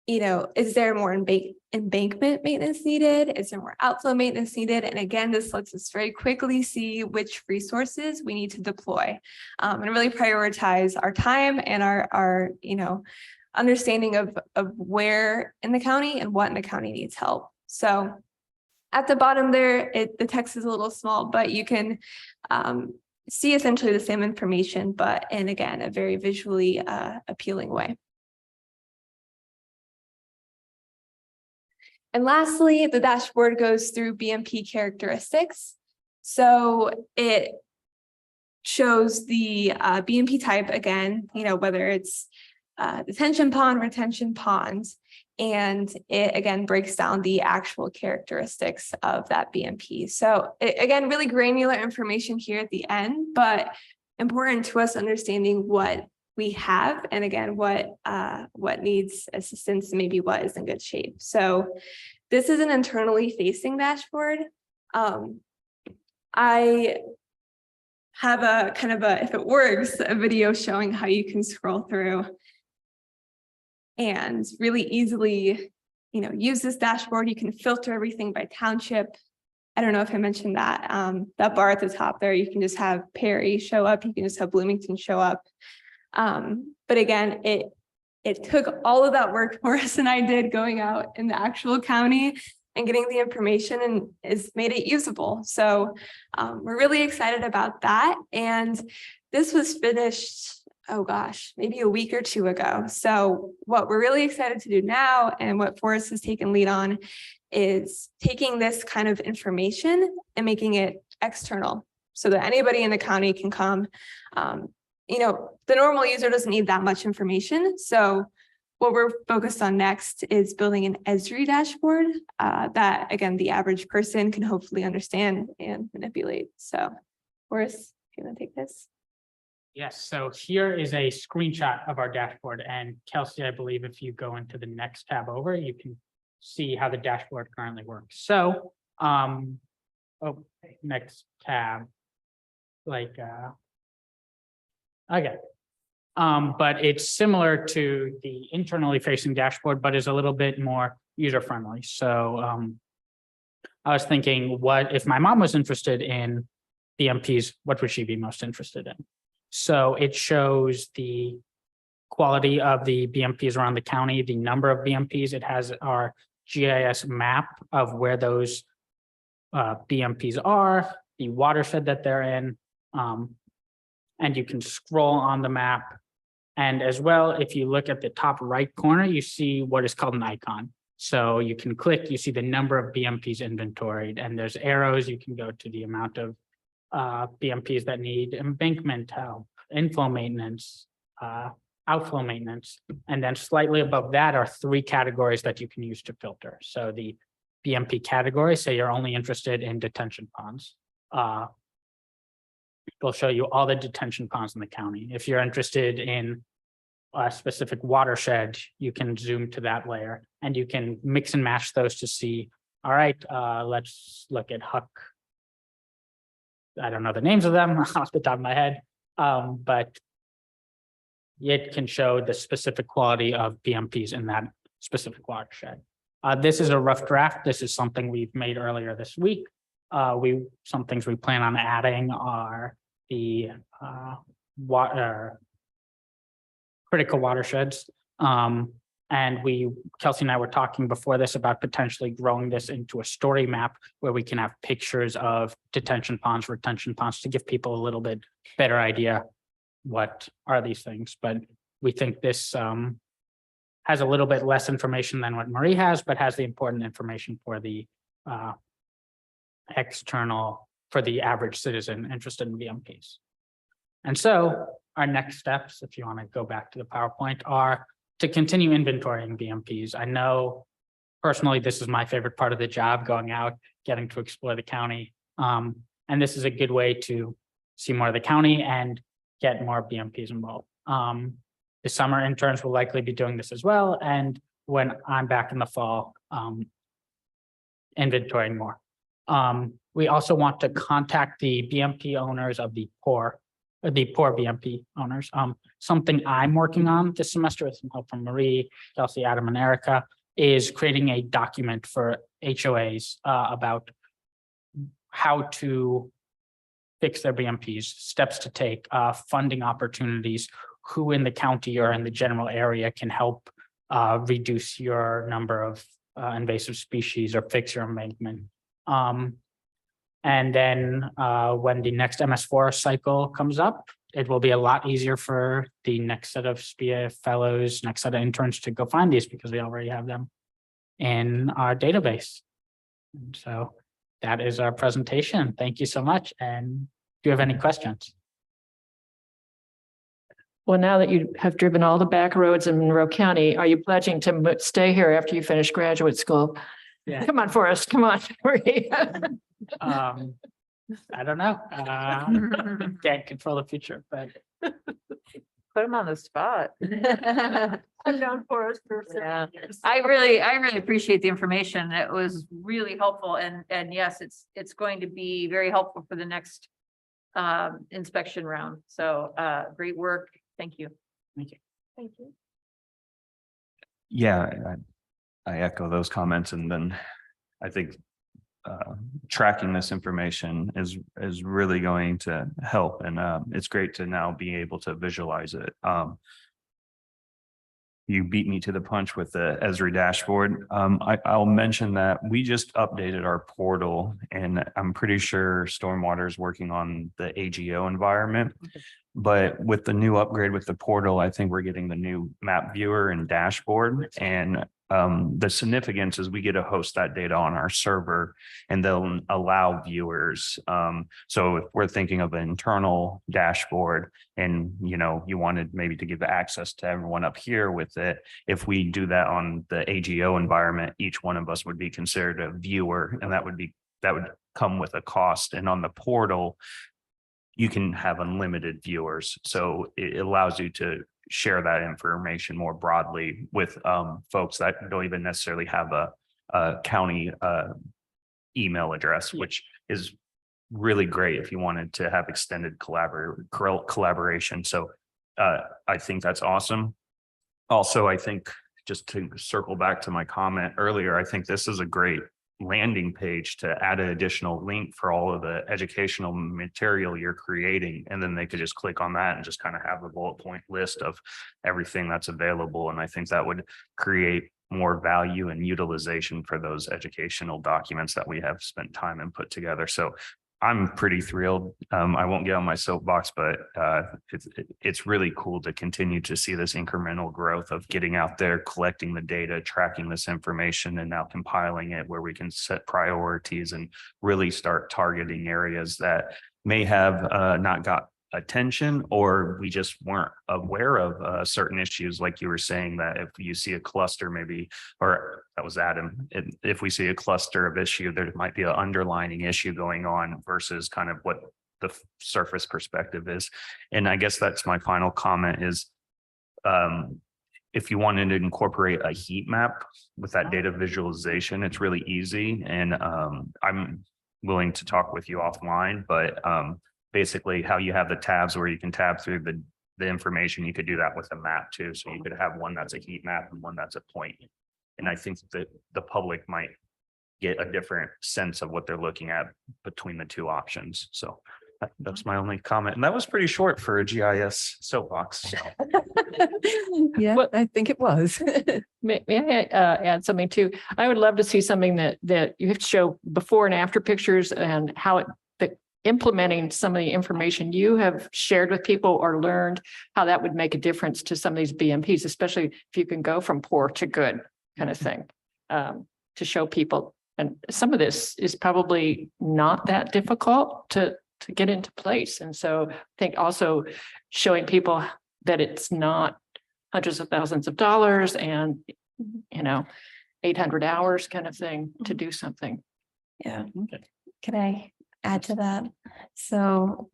you know, is there more embankment maintenance needed? Is there more outflow maintenance needed? And again, this lets us very quickly see which resources we need to deploy and really prioritize our time and our you know, understanding of where in the county and what in the county needs help. So at the bottom there, the text is a little small, but you can see essentially the same information, but in, again, a very visually appealing way. And lastly, the dashboard goes through BMP characteristics. So it shows the BMP type again, you know, whether it's detention pond, retention ponds, and it again breaks down the actual characteristics of that BMP. So again, really granular information here at the end, but important to us understanding what we have, and again, what needs assistance, maybe what is in good shape. So this is an internally facing dashboard. I have a kind of if it works, a video showing how you can scroll through and really easily, you know, use this dashboard. You can filter everything by township. I don't know if I mentioned that, that bar at the top there, you can just have Perry show up. You can just have Bloomington show up. But again, it took all of that work Forrest and I did going out in the actual county and getting the information, and has made it usable. So we're really excited about that. And this was finished, oh gosh, maybe a week or 2 ago. So what we're really excited to do now, and what Forrest has taken lead on, is taking this kind of information and making it external. so that anybody in the county can come. The normal user doesn't need that much information. So what we're focused on next is building an Esri dashboard that, again, the average person can hopefully understand and manipulate. So, Boris, if you want to take this. Yes, so here is a screenshot of our dashboard, and Kelsey, I believe if you go into the next tab over, you can see how the dashboard currently works. So, next tab, okay. But it's similar to the internally facing dashboard, but is a little bit more user friendly. So, I was thinking, what if my mom was interested in BMPs, what would she be most interested in? So it shows the quality of the BMPs around the county, the number of BMPs. It has our GIS map of where those BMPs are, the watershed that they're in. And you can scroll on the map. And as well, if you look at the top right corner, you see what is called an icon. So you can click, you see the number of BMPs inventoried, and there's arrows. You can go to the amount of BMPs that need embankment help, inflow maintenance, outflow maintenance. And then slightly above that are 3 categories that you can use to filter. So the BMP category, say you're only interested in detention ponds. It'll show you all the detention ponds in the county. If you're interested in a specific watershed, you can zoom to that layer and you can mix and match those to see, all right, let's look at Huck. I don't know the names of them off the top of my head, but it can show the specific quality of BMPs in that specific watershed. This is a rough draft. This is something we've made earlier this week. Some things we plan on adding are the critical watersheds. And Kelsey and I were talking before this about potentially growing this into a story map where we can have pictures of detention ponds, retention ponds to give people a little bit better idea what are these things. But we think this has a little bit less information than what Marie has, but has the important information for the for the average citizen interested in BMPs. And so our next steps, if you want to go back to the PowerPoint, are to continue inventorying BMPs. I know personally, this is my favorite part of the job, going out, getting to explore the county. And this is a good way to see more of the county and get more BMPs involved. The summer interns will likely be doing this as well. And when I'm back in the fall, inventorying more. We also want to contact the BMP owners of the poor BMP owners. Something I'm working on this semester with some help from Marie, Kelsey, Adam, and Erica is creating a document for HOAs about how to fix their BMPs, steps to take, funding opportunities, who in the county or in the general area can help reduce your number of invasive species or fix your embankment. And then when the next MS4 cycle comes up, it will be a lot easier for the next set of SPIA fellows, next set of interns to go find these because we already have them in our database. And so that is our presentation. Thank you so much. And do you have any questions? Well, now that you have driven all the back roads in Monroe County, are you pledging to stay here after you finish graduate school? Yeah. Come on, Forrest, come on. I don't know. Can't control the future, but Put him on the spot. I'm down for us for Yeah. 7 years. I really appreciate the information. It was really helpful and yes, it's going to be very helpful for the next inspection round. So great work. Thank you. thank you. Thank you. Yeah, I echo those comments, and then I think tracking this information is really going to help, and it's great to now be able to visualize it. You beat me to the punch with the Esri dashboard. I'll mention that we just updated our portal, and I'm pretty sure Stormwater is working on the AGO environment. But with the new upgrade with the portal, I think we're getting the new map viewer and dashboard. And the significance is we get to host that data on our server and they'll allow viewers. So if we're thinking of an internal dashboard and, you know, you wanted maybe to give access to everyone up here with it, if we do that on the AGO environment, each one of us would be considered a viewer, and that would come with a cost. And on the portal, you can have unlimited viewers. So it allows you to share that information more broadly with folks that don't even necessarily have a county email address, which is really great if you wanted to have extended collaboration. So I think that's awesome. Also, I think, just to circle back to my comment earlier, I think this is a great landing page to add an additional link for all of the educational material you're creating. And then they could just click on that and just kind of have a bullet point list of everything that's available. And I think that would create more value and utilization for those educational documents that we have spent time and put together. So I'm pretty thrilled. I won't get on my soapbox, but it's really cool to continue to see this incremental growth of getting out there, collecting the data, tracking this information, and now compiling it where we can set priorities and really start targeting areas that may have not got attention, or we just weren't aware of certain issues. Like you were saying, that if you see a cluster, maybe, or that was Adam, if we see a cluster of issue, there might be an underlining issue going on versus kind of what the surface perspective is. And I guess that's my final comment is, if you wanted to incorporate a heat map with that data visualization, it's really easy. And I'm willing to talk with you offline, but basically how you have the tabs where you can tab through the information, you could do that with a map too. So you could have one that's a heat map and one that's a point. And I think that the public might get a different sense of what they're looking at between the two options. So that's my only comment. And that was pretty short for a GIS soapbox. So. Yeah, Well, I think it was. May I add something too? I would love to see something that you have to show before and after pictures and how implementing some of the information you have shared with people or learned, how that would make a difference to some of these BMPs, especially if you can go from poor to good kind of thing, to show people. And some of this is probably not that difficult to get into place. And so I think also showing people that it's not hundreds of thousands of dollars and, 800 hours kind of thing to do something. Yeah. Can I add to that? So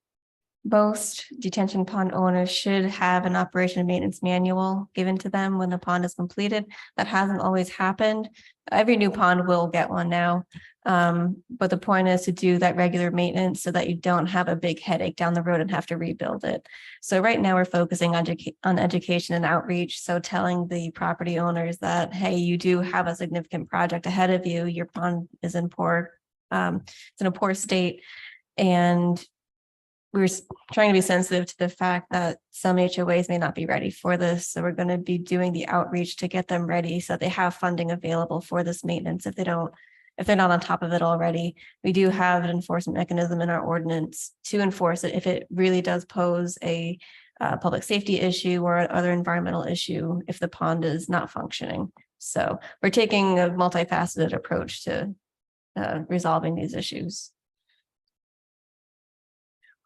most detention pond owners should have an operation and maintenance manual given to them when the pond is completed. That hasn't always happened. Every new pond will get one now. But the point is to do that regular maintenance so that you don't have a big headache down the road and have to rebuild it. So right now we're focusing on education and outreach. So telling the property owners that, hey, you do have a significant project ahead of you. Your pond is in it's in a poor state, and we're trying to be sensitive to the fact that some HOAs may not be ready for this. So we're going to be doing the outreach to get them ready so they have funding available for this maintenance. If they're not on top of it already, we do have an enforcement mechanism in our ordinance to enforce it if it really does pose a public safety issue or other environmental issue if the pond is not functioning. So we're taking a multifaceted approach to resolving these issues.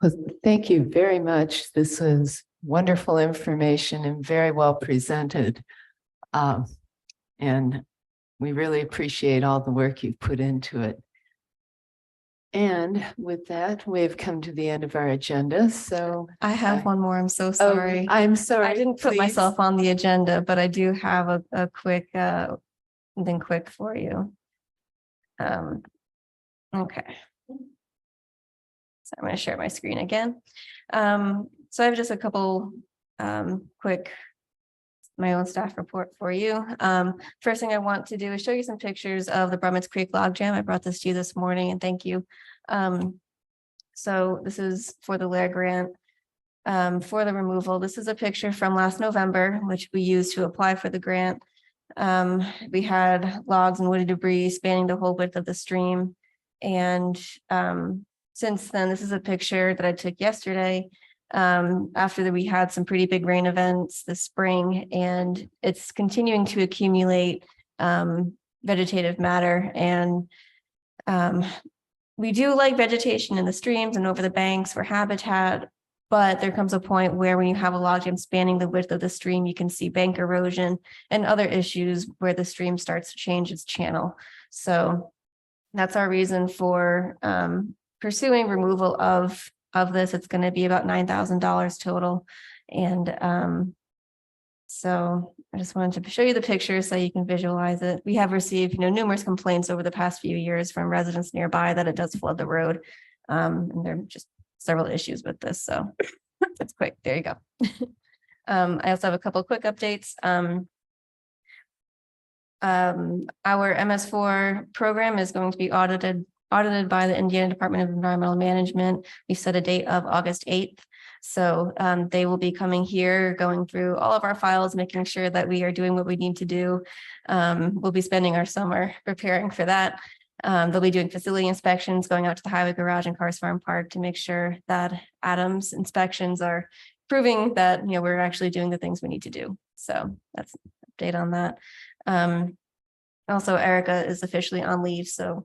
Well, thank you very much. This was wonderful information and very well presented. And we really appreciate all the work you've put into it. And with that, we've come to the end of our agenda. So I have one more. I'm so sorry. I'm sorry. I didn't put myself on the agenda, but I do have a quick something quick for you. Okay. So I'm going to share my screen again. So I have just a couple quick my own staff report for you. First thing I want to do is show you some pictures of the Brummets Creek logjam. I brought this to you this morning and thank you. So this is for the LAIR grant for the removal. This is a picture from last November, which we used to apply for the grant. We had logs and woody debris spanning the whole width of the stream. And since then, this is a picture that I took yesterday after we had some pretty big rain events this spring, and it's continuing to accumulate vegetative matter. And we do like vegetation in the streams and over the banks for habitat, but there comes a point where when you have a logjam spanning the width of the stream, you can see bank erosion and other issues where the stream starts to change its channel. So that's our reason for pursuing removal of this. It's going to be about $9,000 total. And so I just wanted to show you the pictures so you can visualize it. We have received, numerous complaints over the past few years from residents nearby that it does flood the road. And there are just several issues with this. So that's quick. There you go. I also have a couple of quick updates. Our MS4 program is going to be audited by the Indiana Department of Environmental Management. We set a date of August 8th. So they will be coming here, going through all of our files, making sure that we are doing what we need to do. We'll be spending our summer preparing for that. They'll be doing facility inspections, going out to the highway garage and Cars Farm Park to make sure that Adams inspections are proving that, we're actually doing the things we need to do. So that's an update on that. Also, Erica is officially on leave, so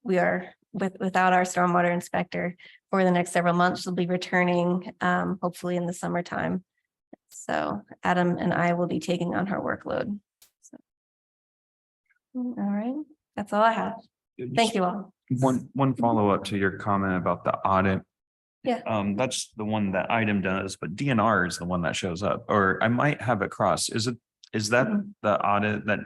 we are without our stormwater inspector for the next several months. She'll be returning hopefully in the summertime. So Adam and I will be taking on her workload. So, all right, that's all I have. Thank you all. One follow-up to your comment about the audit. Yeah. That's the one that item does, but DNR is the one that shows up, or I might have it crossed. Is that the audit that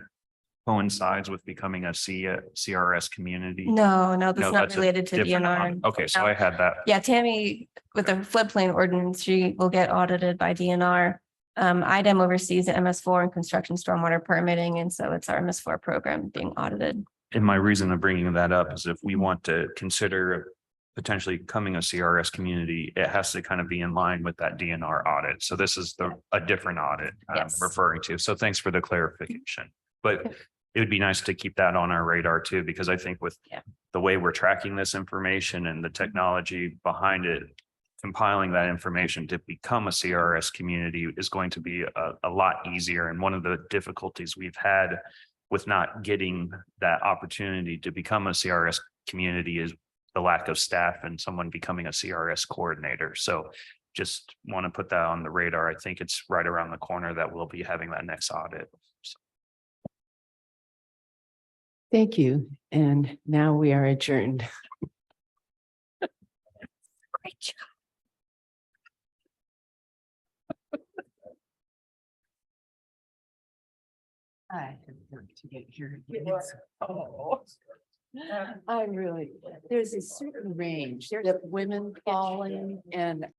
coincides with becoming a CRS community? No, that's No, not that's a related to different DNR. audit. Okay, so No. I had that. Yeah, Tammy, with the floodplain ordinance, she will get audited by DNR. IDEM oversees the MS4 and construction stormwater permitting, and so it's our MS4 program being audited. And my reason of bringing that up is if we want to consider potentially becoming a CRS community, it has to kind of be in line with that DNR audit. So this is a different audit I'm Yes. referring to. So thanks for the clarification. But it would be nice to keep that on our radar too, because I think with the way we're tracking this information and the technology behind it, compiling that information to become a CRS community is going to be a lot easier. And one of the difficulties we've had with not getting that opportunity to become a CRS community is the lack of staff and someone becoming a CRS coordinator. So just want to put that on the radar. I think it's right around the corner that we'll be having that next audit. So. Thank you. And now we are adjourned. Great job. I have work to get here. I really, there's a certain range. There's women falling and